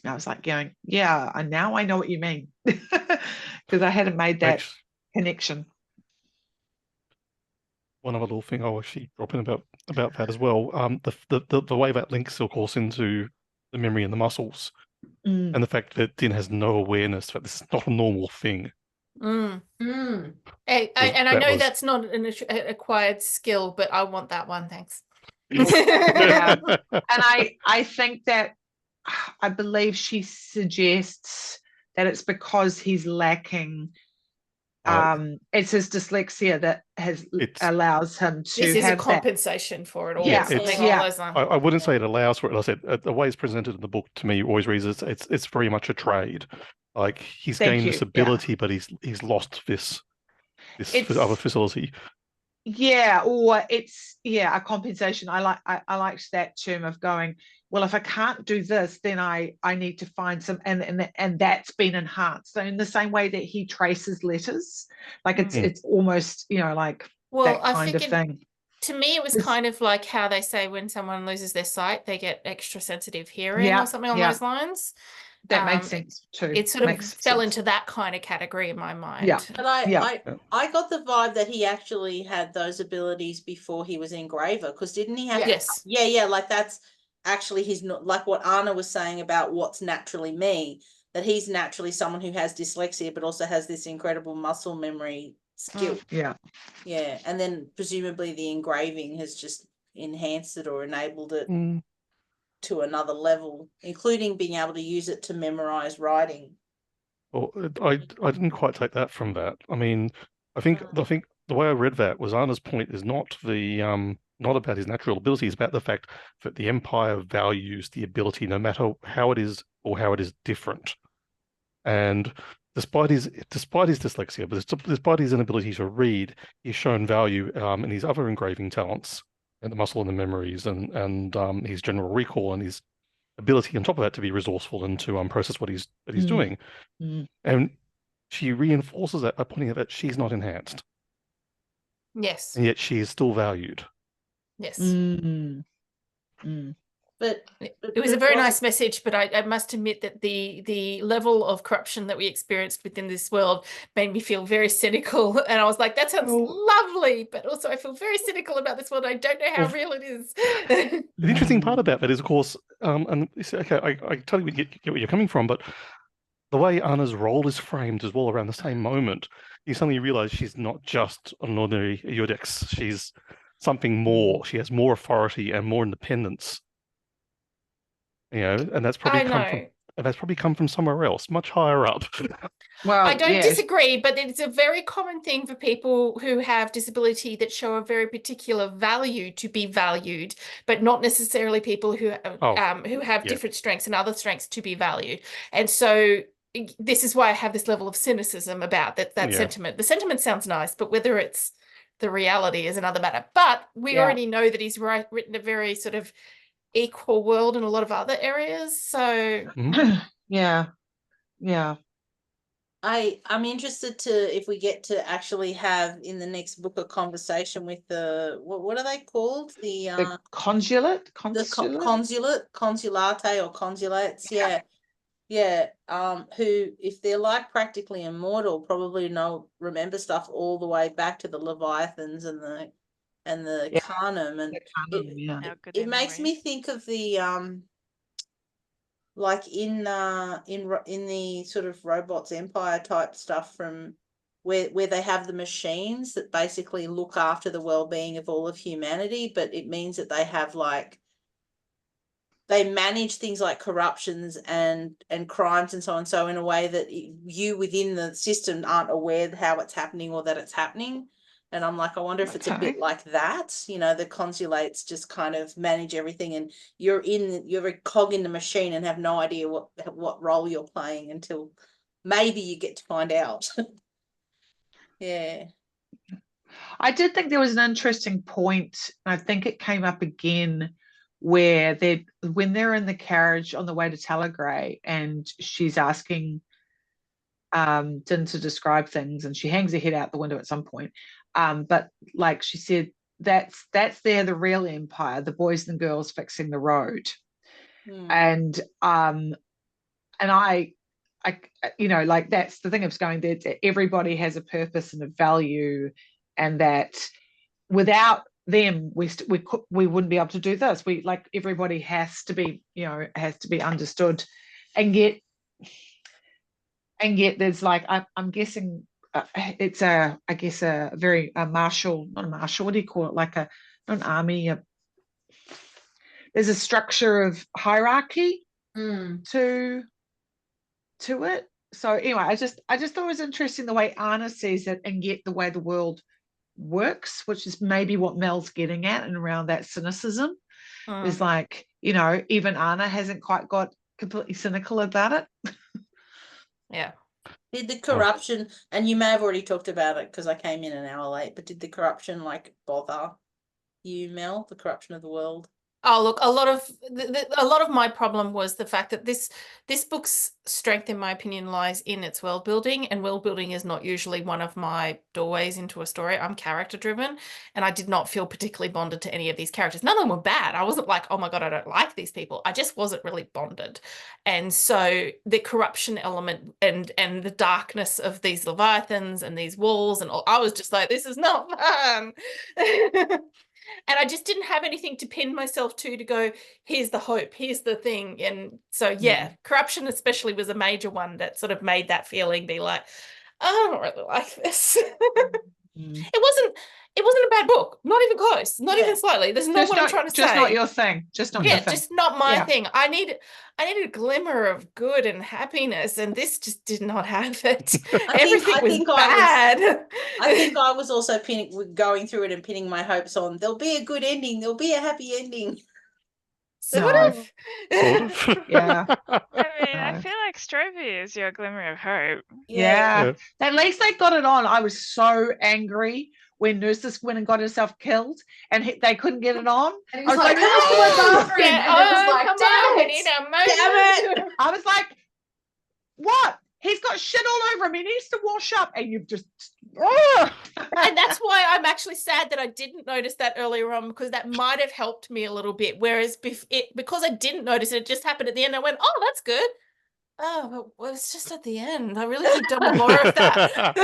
I was like going, yeah, and now I know what you mean, because I hadn't made that Actually, connection. one other little thing I'll actually drop in about that as well. The way that links, of course, into the memory and the muscles, Mm. and the fact that Din has no awareness that this is not a normal thing. Mm. Mm. And I That know was- that's not an acquired skill, but I want that one. Thanks. Yeah. And I think that I believe she suggests that it's because he's lacking. It's his dyslexia that allows him to This is a have that. compensation for it all. Yeah, Something yeah. along those lines. I wouldn't say it allows for it. I said the way it's presented in the book to me always reads it's very much a trade. Like he's Thank gained you, this yeah. ability, but he's lost this other facility. Yeah, or it's a compensation. I liked that term of going, well, if I can't do this, then I need to find some, and that's been enhanced. So in the same way that he traces letters, like it's almost, like Well, that I kind of figured thing. to me it was kind of like how they say when someone loses their sight, they get extra sensitive hearing Yeah, or something along yeah. those lines. That makes sense too. It sort of Makes fell sense. into that kind of category in my mind. Yeah. But Yeah. I got the vibe that he actually had those abilities before he was engraver, because didn't he have? Yes. Yeah, like that's actually he's not like what Anna was saying about what's naturally me, that he's naturally someone who has dyslexia but also has this incredible muscle memory skill. Yeah. Yeah, and then presumably the engraving has just enhanced it or enabled it to another level, including being able to use it to memorize writing. Well, I didn't quite take that from that. I mean, I think the way I read that was Anna's point is not not about his natural ability, it's about the fact that the Empire values the ability no matter how it is or how it is different. And despite his dyslexia, but despite his inability to read, he's shown value in his other engraving talents and the muscle and the memories and his general recall and his ability on top of that to be resourceful and to process what he's doing. And she reinforces that by pointing out that she's not enhanced. Yes. And yet she is still valued. Yes. But it was a very nice message, but I must admit that the level of corruption that we experienced within this world made me feel very cynical. And I was like, that sounds lovely, but also I feel very cynical about this world. I don't know how real it is. The interesting part about that is, of course, and okay, I totally get where you're coming from, but the way Anna's role is framed as well around the same moment, you suddenly realize she's not just an ordinary Eudex. She's something more. She has more authority and more independence. And that's probably come from somewhere else, much higher up. Well, I don't disagree, but it's a very common thing for people who have disability that show a very particular value to be valued, but not necessarily people who have different strengths and other strengths to be valued. And so this is why I have this level of cynicism about that sentiment. The sentiment sounds nice, but whether it's the reality is another matter. But we already know that he's written a very sort of equal world in a lot of other areas. So I'm interested to if we get to actually have in the next book a conversation with the what are they called, the consulate consulate or consulates, who, if they're like practically immortal, probably remember stuff all the way back to the Leviathans and the Carnum, and it makes me think of the like in the sort of robots empire type stuff from where they have the machines that basically look after the well-being of all of humanity, but it means that they have they manage things like corruptions and crimes and so on, so in a way that you within the system aren't aware of how it's happening or that it's happening. And I'm like, I wonder if it's a bit like that, the consulates just kind of manage everything, and you're a cog in the machine and have no idea what role you're playing until maybe you get to find out. Yeah. I did think there was an interesting point. I think it came up again where when they're in the carriage on the way to Talagray and she's asking Din to describe things, and she hangs her head out the window at some point. But like she said, that's the real empire, the boys and girls fixing the road. And I like, that's the thing of going there. Everybody has a purpose and a value, and that without them, we wouldn't be able to do this. We, like, everybody has to be, has to be understood, and yet there's like, I'm guessing it's a very martial, not a martial, what do you call it? Like not an army. There's a structure of hierarchy to it. So anyway, I just thought it was interesting the way Anna sees it, and yet the way the world works, which is maybe what Mel's getting at, and around that cynicism is like, even Anna hasn't quite got completely cynical about it. Yeah. Did the corruption, and you may have already talked about it because I came in an hour late, but did the corruption like bother you, Mel? The corruption of the world? Oh, look, a lot of my problem was the fact that this book's strength, in my opinion, lies in its world building, and world building is not usually one of my doorways into a story. I'm character driven, and I did not feel particularly bonded to any of these characters. None of them were bad. I wasn't like, oh my God, I don't like these people. I just wasn't really bonded. And so the corruption element and the darkness of these Leviathans and these walls and all, I was just like, this is not fun. And I just didn't have anything to pin myself to go, here's the hope, here's the thing. And so, corruption especially was a major one that sort of made that feeling be like, I don't really like this. It wasn't a bad book. Not even close. Not even slightly. There's not what I'm trying to say. Just not your thing. Just not your thing. Just not my thing. I needed a glimmer of good and happiness, and this just did not have it. Everything was bad. I think I was also going through it and pinning my hopes on there'll be a good ending. There'll be a happy ending. Sort of. Yeah. I mean, I feel like Strovie is your glimmer of hope. Yeah. At least they got it on. I was so angry when Nurses went and got herself killed, and they couldn't get it on. And he I was was like, like, oh, damn it. I was like, what? He's got shit all over him. He needs to wash up. And you've just... And that's why I'm actually sad that I didn't notice that earlier on, because that might have helped me a little bit. Whereas because I didn't notice it, just happened at the end. I went, oh, that's good. Oh, well, it's just at the end. I really could have done more of that.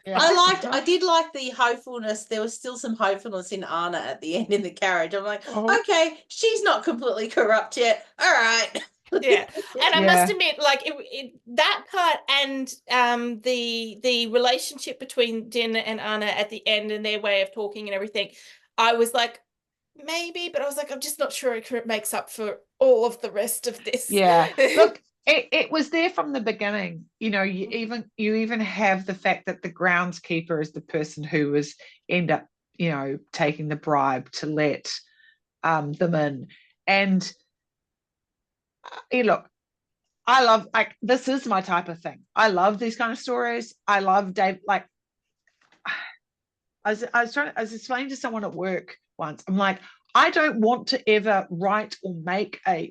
I did like the hopefulness. There was still some hopefulness in Anna at the end in the carriage. I'm like, okay, she's not completely corrupt yet. All right. Yeah. And I must admit, like that part and the relationship between Din and Anna at the end and their way of talking and everything, I was like, maybe, but I was like, I'm just not sure it makes up for all of the rest of this. Yeah. Look, it was there from the beginning. You even have the fact that the groundskeeper is the person who was end up, taking the bribe to let them in. And look, I love, like, this is my type of thing. I love these kind of stories. I love Dave. Like, I was explaining to someone at work once. I'm like, I don't want to ever write or make a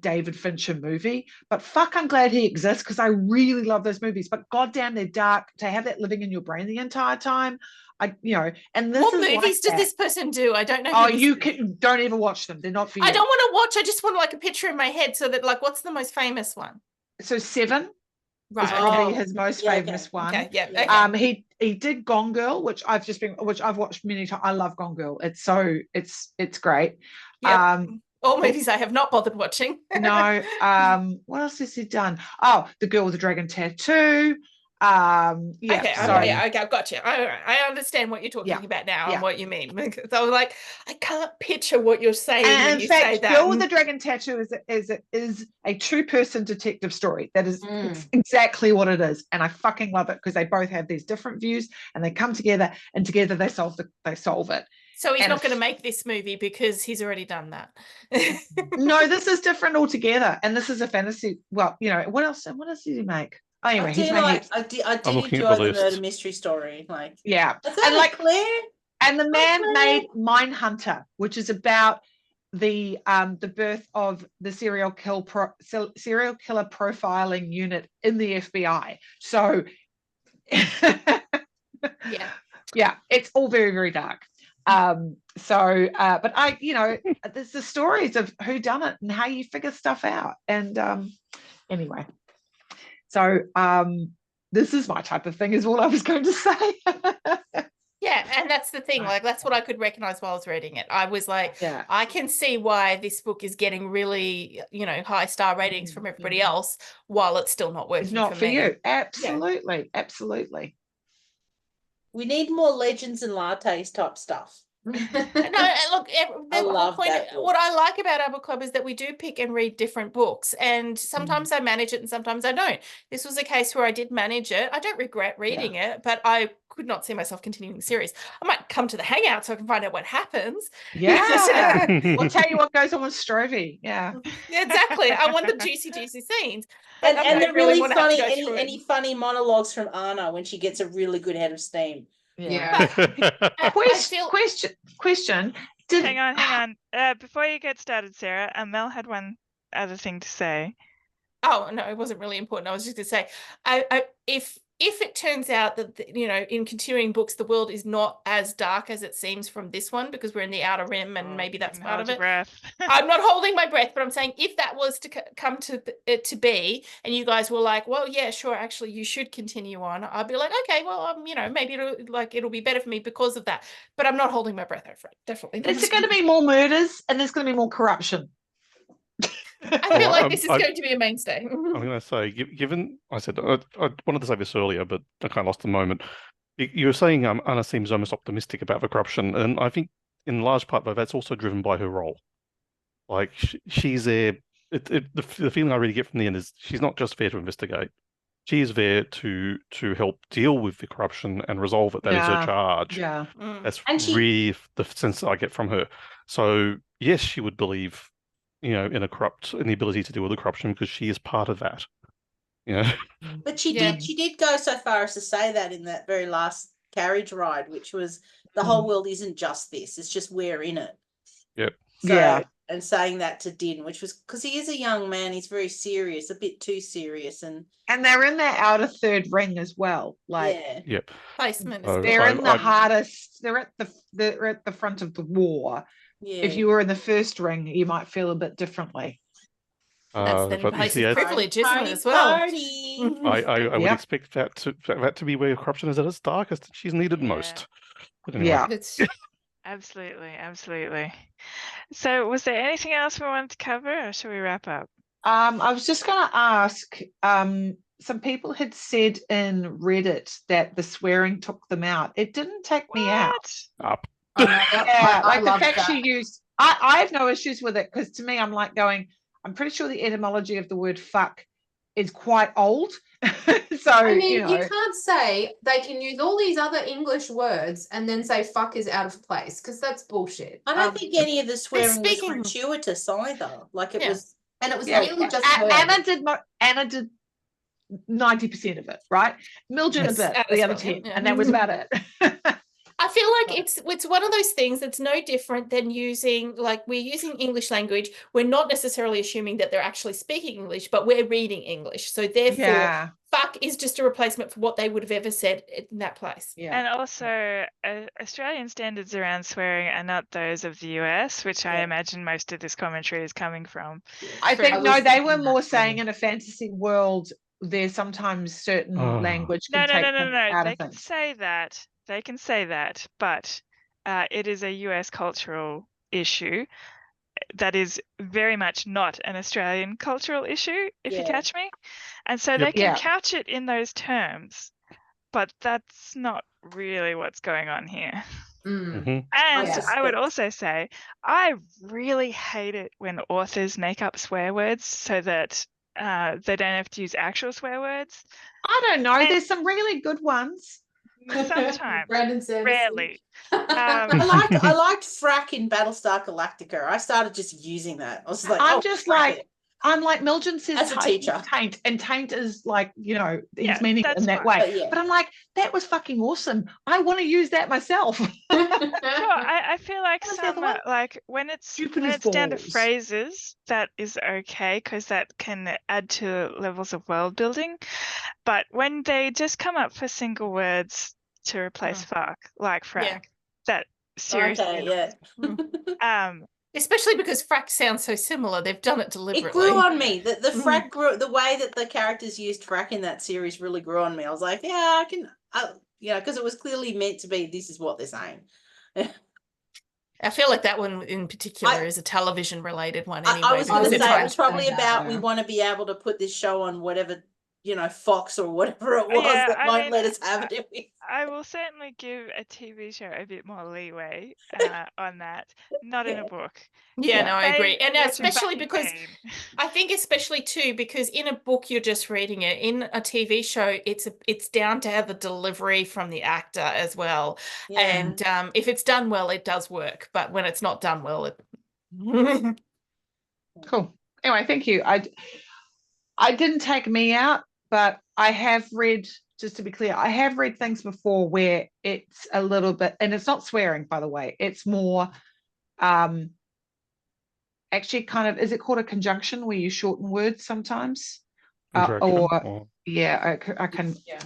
David Fincher movie, but fuck, I'm glad he exists, because I really love those movies. But goddamn, they're dark. To have that living in your brain the entire time, and this what is movies does this person do? I don't know. Oh, don't ever watch them. They're not for you. I don't want to watch. I just want like a picture in my head, so that, like, what's the most famous one? So Seven. Right, is probably his most famous one. Okay, yeah. Okay. He did Gone Girl, which I've watched many times. I love Gone Girl. It's great. Yep. All movies I have not bothered watching. No. What else has he done? Oh, The Girl with the Dragon Tattoo. Okay, I've got you. I understand what you're talking about now and what you mean. Because I was like, I can't picture what you're saying when you say that. Girl with the Dragon Tattoo is a two-person detective story. That is exactly what it is, and I fucking love it, because they both have these different views, and they come together, and together they solve it. So he's not going to make this movie because he's already done that. No, this is different altogether, and this is a fantasy. Well, what else did he make? Oh, anyway, I did enjoy the murder mystery story. Like, yeah, and like Claire, and the man made Mindhunter, which is about the birth of the serial killer profiling unit in the FBI. So yeah, it's all very, very dark. But there's the stories of who done it and how you figure stuff out. And anyway, so this is my type of thing, is all I was going to say. Yeah, and that's the thing. Like, that's what I could recognize while I was reading it. I was like, I can see why this book is getting really, high star ratings from everybody else, while it's still not working. It's not for me. you. Absolutely, absolutely. We need more legends and lattes type stuff. No, look, I love that book. what I like about our book club is that we do pick and read different books, and sometimes I manage it and sometimes I don't. This was a case where I did manage it. I don't regret reading it, but I could not see myself continuing the series. I might come to the hangout so I can find out what happens. Yeah. I'll tell you what goes on with Strovie. Yeah. Exactly. I want the juicy scenes. And the really funny, any funny monologues from Anna when she gets a really good head of steam. Yeah. Question. Hang on. Before you get started, Sarah, Mel had one other thing to say. Oh, no, it wasn't really important. I was just going to say, if it turns out that, in continuing books, the world is not as dark as it seems from this one, because we're in the outer rim and maybe that's part of it. I'm not holding my breath, but I'm saying if that was to come to be, and you guys were like, well, yeah, sure, actually, you should continue on, I'd be like, okay, well, maybe it'll be better for me because of that. But I'm not holding my breath over it. Definitely. There's going to be more murders and there's going to be more corruption. I feel like this is going to be a mainstay. I'm going to say, given I said I wanted to say this earlier, but I kind of lost the moment. You were saying Anna seems almost optimistic about the corruption, and I think in large part, that's also driven by her role. Like she's there. The feeling I really get from the end is she's not just there to investigate. She is there to help deal with the corruption and resolve it. That is her charge. Yeah, that's really the sense I get from her. So yes, she would believe, in the ability to deal with the corruption, because she is part of that. But she did go so far as to say that in that very last carriage ride, which was the whole world isn't just this, it's just we're in it. Yep. So, and saying that to Din, which was because he is a young man, he's very serious, a bit too serious, and they're in their outer third ring as well. Placement. They're in the hardest. They're at the front of the war. Yeah. If you were in the first ring, you might feel a bit differently. That's the place of privilege, isn't it, as well? I would expect that to be where corruption is at its darkest. She's needed most. But anyway. Yeah. Absolutely. So was there anything else we wanted to cover, or should we wrap up? I was just going to ask, some people had said in Reddit that the swearing took them out. It didn't take me out. Up. Like the fact she used, I have no issues with it, because to me, I'm like going, I'm pretty sure the etymology of the word fuck is quite old. So I mean, you can't say they can use all these other English words and then say fuck is out of place, because that's bullshit. I don't think any of the swearing was gratuitous either. Like it was, and it was really just Anna did 90% of it, right? Mildred a bit, the other 10, and that was about it. I feel like it's one of those things that's no different than we're using English language. We're not necessarily assuming that they're actually speaking English, but we're reading English. So therefore, fuck is just a replacement for what they would have ever said in that place. Yeah. And also, Australian standards around swearing are not those of the US, which I imagine most of this commentary is coming from. I think, they were more saying in a fantasy world, there's sometimes certain language can take them out of things. They can say that, but it is a US cultural issue that is very much not an Australian cultural issue, if you catch me. And so they can couch it in those terms, but that's not really what's going on here. And I would also say, I really hate it when authors make up swear words so that they don't have to use actual swear words. I don't know. There's some really good ones. Sometimes, Brandon rarely. I liked frack in Battlestar Galactica. I started just using that. I was like, Like Milton says, As a teacher. taint, and taint is like, you know, he's Yeah, meaning it in that that's way. But yeah. But I'm like, that was fucking awesome. I want to use that myself. Sure, I feel like What was the other some one? like when it's Stupid when as it's down to balls. phrases, that is okay because that can add to levels of world building. But when they just come up for single words to replace fuck, like frack, Yeah. that seriously Okay, annoys yeah. me. Especially because frack sounds so similar. They've done it It deliberately. grew on me. The Mm. frack grew. The way that the characters used frack in that series really grew on me. I was like, yeah, I can. Because it was clearly meant to be. This is what they're saying. I feel like that one in particular I- is a television related one I anyway. was because going to it say it tries- was probably that, about we yeah. want to be able to put this show on whatever Fox or whatever it was Yeah, that I won't mean, let us have it. I will certainly give a TV show a bit more leeway on that, not in a book. Yeah, no, I agree. Say And it's a especially fucking because game. I think especially too, because in a book you're just reading it. In a TV show, it's down to the delivery from the actor as well. Yeah. And if it's done well, it does work. But when it's not done well, it Cool. Anyway, thank you. I didn't take me out, but I have read, just to be clear, I have read things before where it's a little bit, and it's not swearing, by the way, it's more actually kind of, is it called a conjunction where you shorten words sometimes? Yeah, I can. Yeah.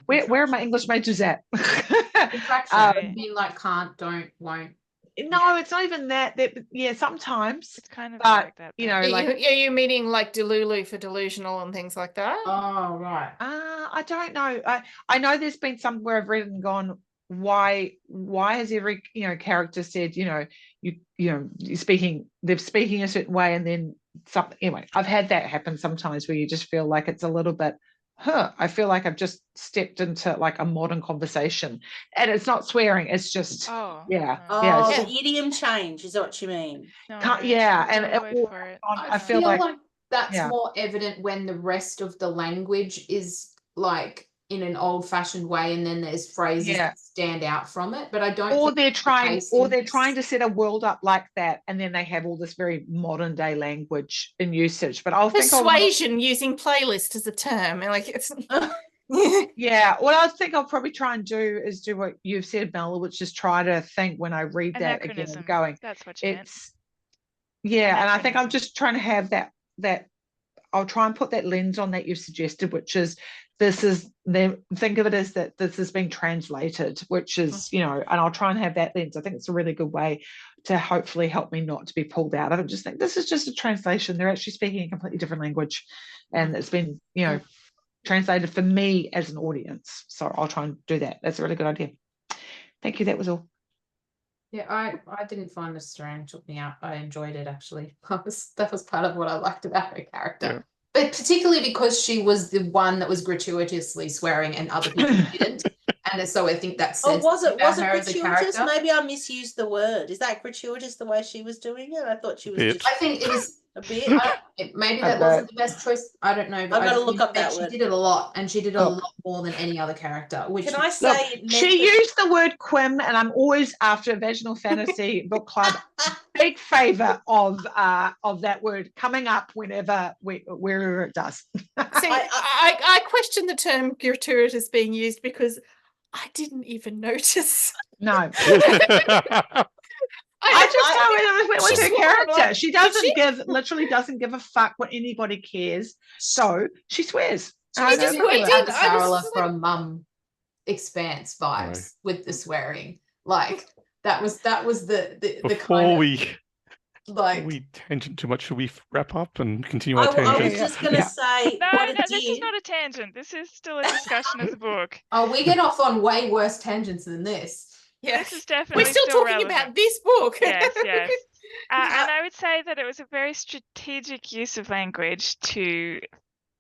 Where are my English majors at? Contraction being like can't, don't, won't. No, it's not even that. Yeah, sometimes. It's kind of But like that. you though. know, like are you meaning like delulu for delusional and things like that? Oh, right. I don't know. I know there's been some where I've read and gone, why has every character said they're speaking a certain way, and then something. Anyway, I've had that happen sometimes where you just feel like it's a little bit, I feel like I've just stepped into like a modern conversation, and it's not swearing, it's just Oh. yeah. Oh, Yeah, the idiom change is what you mean. No, yeah, there's and no word for it. I feel like that's yeah. more evident when the rest of the language is like in an old-fashioned way, and then there's phrases Yeah. that stand out from it. But I don't. Or think they're that's the trying, case or in they're this. trying to set a world up like that, and then they have all this very modern day language in usage. But I'll think Persuasion using playlist as a term, like it's. yeah, what I think I'll probably try and do is do what you've said, Mel, which is try to think when I read that again, Anachronism. going, That's what you meant. it's yeah, and I think I'm Anachronism. just trying to have that I'll try and put that lens on that you've suggested, which is think of it as that this is being translated, which is, and I'll try and have that lens. I think it's a really good way to hopefully help me not to be pulled out. I don't just think this is just a translation. They're actually speaking a completely different language, and it's been, translated for me as an audience. So I'll try and do that. That's a really good idea. Thank you. That was all. Yeah, I didn't find the swearing took me out. I enjoyed it actually. That was part of what I liked about her character. Yeah. But particularly because she was the one that was gratuitously swearing and other people didn't. And so I think that says Was it about her as a gratuitous? character. Maybe I misused the word. Is that gratuitous the way she was doing it? I thought she was Bit. just I think it was a bit. maybe A that bit. wasn't the best choice. I don't know. But I've got to I look think up that she word. did it a lot, and she did a Look. lot more than any other character. Which Can I say Look, it meant she that- used the word quim, and I'm always after Vaginal Fantasy Book Club. Big favor of that word coming up wherever it does. See, I question the term gratuitous being used because I didn't even notice. No, I I just know with She's her character. like, She did doesn't literally doesn't give a fuck what anybody cares. So she swears. She I was know just just that. we like did. Alice I was Harrowler just like- from Expanse vibes with the swearing. Like that was the Before kind of we like we tangent too much, should we wrap up and continue I our was tangent? just going to Yeah. say No, what it this is did. not a tangent. This is still a discussion of the book. oh, we get off on way worse tangents than this. Yeah. This is definitely We're still talking relevant. about this book. Yes, yes. And I would say that it was a very strategic use of language to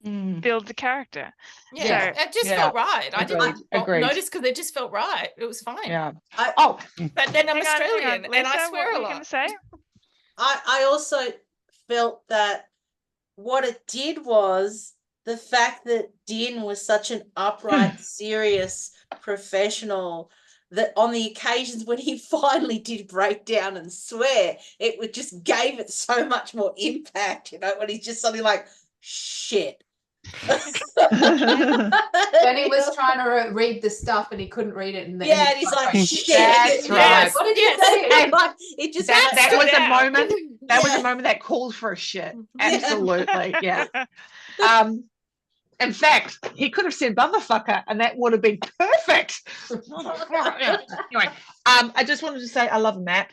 build the character. Yeah, So- it just Yeah. felt right. I didn't Agreed. notice because it just felt right. It was fine. Yeah. I- Oh, But then I'm Hang on, hang Australian on. and I Lisa, swear what a were you lot. going to say? I also felt that what it did was the fact that Din was such an upright, serious, professional that on the occasions when he finally did break down and swear, it would just gave it so much more impact, when he's just something like, shit. When he was trying to read the stuff and he couldn't read it, and and he's like, shit. That's right. What did you say? And Like, it just that was a moment. That was Yeah. a moment that called for a shit. Yeah. Absolutely, yeah. In fact, he could have said motherfucker, and that would have been perfect. Yeah. Anyway, I just wanted to say I love a map.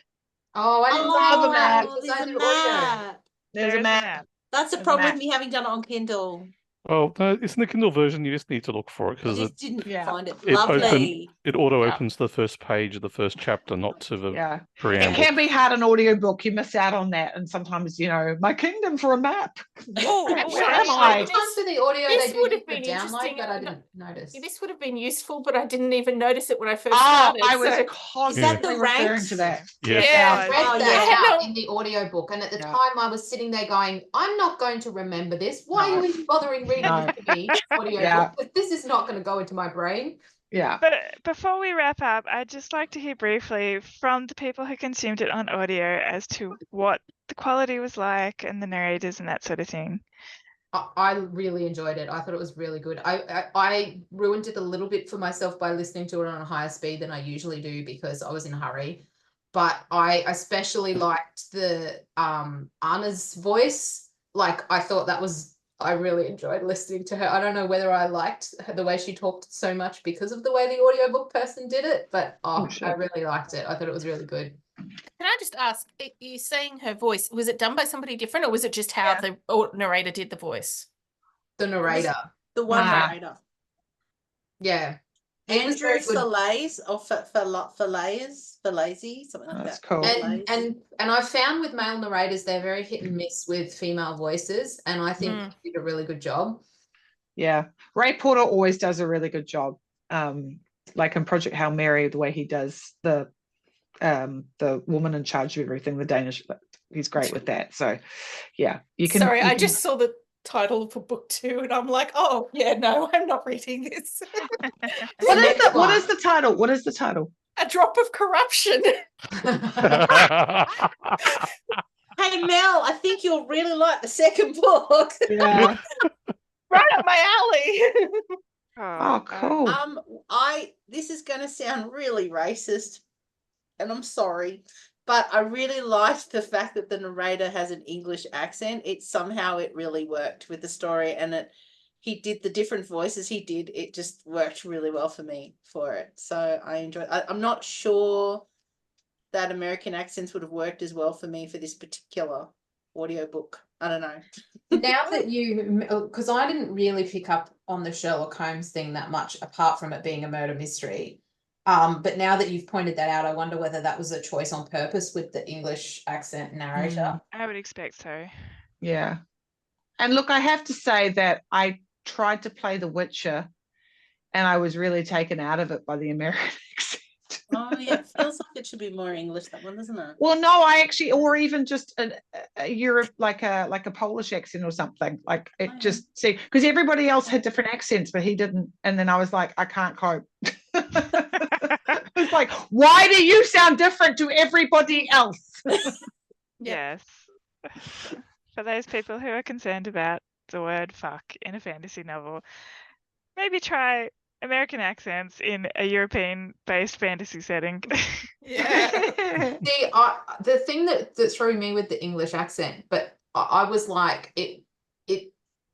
Oh, I didn't love a map. There's a audio. map. There's a map. That's the There's a problem map. with me having done it on Kindle. Well, it's in the Kindle version. You just need to look for it I because just didn't yeah. find it it lovely. it auto Yeah. opens the first page of the first chapter, not to the Yeah. It preamble. can be hard an audiobook. You miss out on that. And sometimes, my kingdom for a map. Oh, Where oh, am I? Sometimes for the audio, This they do would give have the been download, interesting. but I didn't notice. This would have been useful, but I didn't even notice it when I first Oh, started. I was so- constantly the referring ranks? to that. Yes. Yeah, I it read was. Oh, that yeah. out in the audiobook, and at the Yeah. time I was sitting there going, I'm not going to remember this. Why No. are you even bothering reading No. it to me? Audiobook? Yeah. But this is not going to go into my brain. Yeah. But before we wrap up, I'd just like to hear briefly from the people who consumed it on audio as to what the quality was like and the narrators and that sort of thing. I really enjoyed it. I thought it was really good. I ruined it a little bit for myself by listening to it on a higher speed than I usually do because I was in a hurry. But I especially liked the Anna's voice. Like I thought I really enjoyed listening to her. I don't know whether I liked the way she talked so much because of the way the audiobook person did it, but I really liked it. I thought it was really good. Can I just ask, you saying her voice, was it done by somebody different or was it just how the narrator did the voice? The narrator. The one Ah. narrator. Yeah. It was Andrew very good. Falaise or Falaise, something like That's that. cool. And I found with male narrators, they're very hit and miss with female voices, and I think they did a really good job. Yeah. Ray Porter always does a really good job. Like in Project Hail Mary, the way he does the woman in charge of everything, the Danish, he's great with that. So yeah, you can. Sorry, you I can- just saw the title for book 2 and I'm like, oh yeah, no, I'm not reading this. What is the title? What is the title? A drop of corruption. Hey Mel, I think you'll really like the second book. Yeah. Right up my alley. Oh, cool. This is going to sound really racist, and I'm sorry, but I really liked the fact that the narrator has an English accent. It really worked with the story, and he did the different voices he did. It just worked really well for me for it. So I enjoyed. I'm not sure that American accents would have worked as well for me for this particular audiobook. I don't know. Now that because I didn't really pick up on the Sherlock Holmes thing that much, apart from it being a murder mystery. But now that you've pointed that out, I wonder whether that was a choice on purpose with the English accent narrator. I would expect so. Yeah. And look, I have to say that I tried to play The Witcher and I was really taken out of it by the American accent. Oh yeah, it feels like it should be more English, that one, doesn't it? Well, no, I actually, or even just a Europe, like a Polish accent or something. Like it just see, because everybody else had different accents, but he didn't. And then I was like, I can't cope. It's like, why do you sound different to everybody else? Yes. For those people who are concerned about the word fuck in a fantasy novel, maybe try American accents in a European-based fantasy setting. Yeah. See, the thing that threw me with the English accent, but I was like,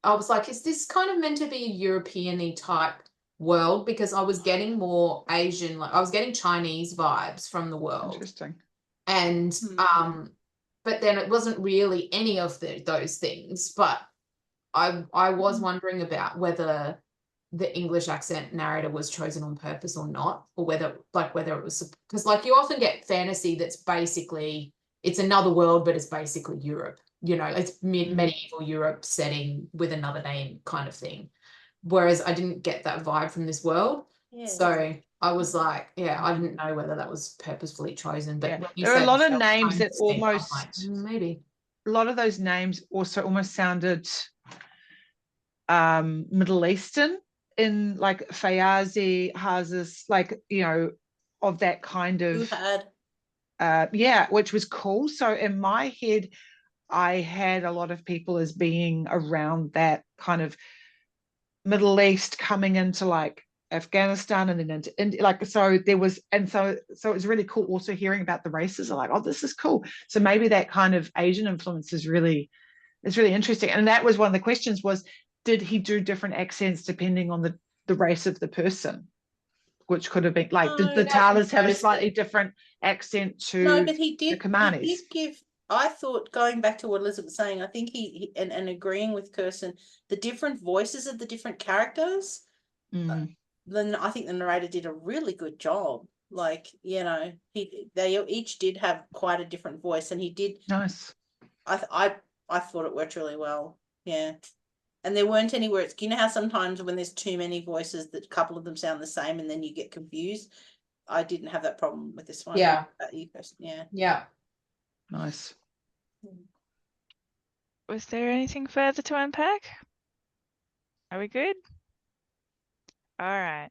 I was like, is this kind of meant to be a European-y type world? Because I was getting more Asian, like I was getting Chinese vibes from the world. Interesting. And but then it wasn't really any of those things. But I was wondering about whether the English accent narrator was chosen on purpose or not, or whether it was, because like you often get fantasy that's basically, it's another world, but it's basically Europe, it's medieval Europe setting with another name kind of thing. Whereas I didn't get that vibe from this world. Yeah. So I was like, I didn't know whether that was purposefully chosen, but there are a lot of names that almost, maybe a lot of those names also almost sounded Middle Eastern, in like Fayazi, Hazes, like, that kind Who of had? yeah, which was cool. So in my head, I had a lot of people as being around that kind of Middle East coming into like Afghanistan and then into India. Like, so there was, and so it was really cool also hearing about the races. I'm like, oh, this is cool. So maybe that kind of Asian influence is really interesting. And that was one of the questions was, did he do different accents depending on the race of the person? Which could have been like, did the No, Talas have a noticed slightly it. different accent no, to but he the did Kamanis? give, I thought, going back to what Elizabeth was saying, I think and agreeing with Kirsten, the different voices of the different characters, Mm, then I think the narrator did a really good job. Like, you know, they each did have quite a different voice, and he did. nice. I thought it worked really well. Yeah. And there weren't any words. You know how sometimes when there's too many voices, that a couple of them sound the same, and then you get confused. I didn't have that problem with this one. Yeah. Yeah. Yeah. Nice. Was there anything further to unpack? Are we good? All right.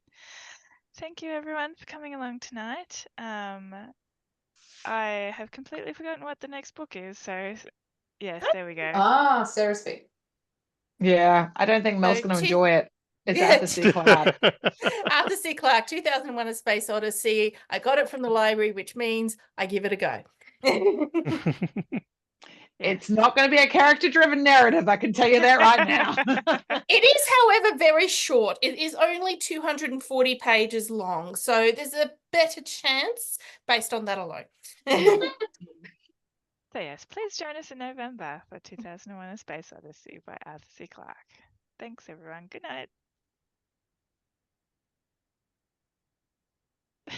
Thank you everyone for coming along tonight. I have completely forgotten what the next book is, so yes, there we go. Ah, Sarah's feet. Yeah, I don't think Mel's So going to enjoy it. It's Arthur C. Clarke. Arthur C. Clarke, 2001: A Space Odyssey. I got it from the library, which means I give it a go. It's not going to be a character-driven narrative, I can tell you that right now. It is, however, very short. It is only 240 pages long, so there's a better chance based on that alone. So yes, please join us in November for 2001: A Space Odyssey by Arthur C. Clarke. Thanks everyone. Good night.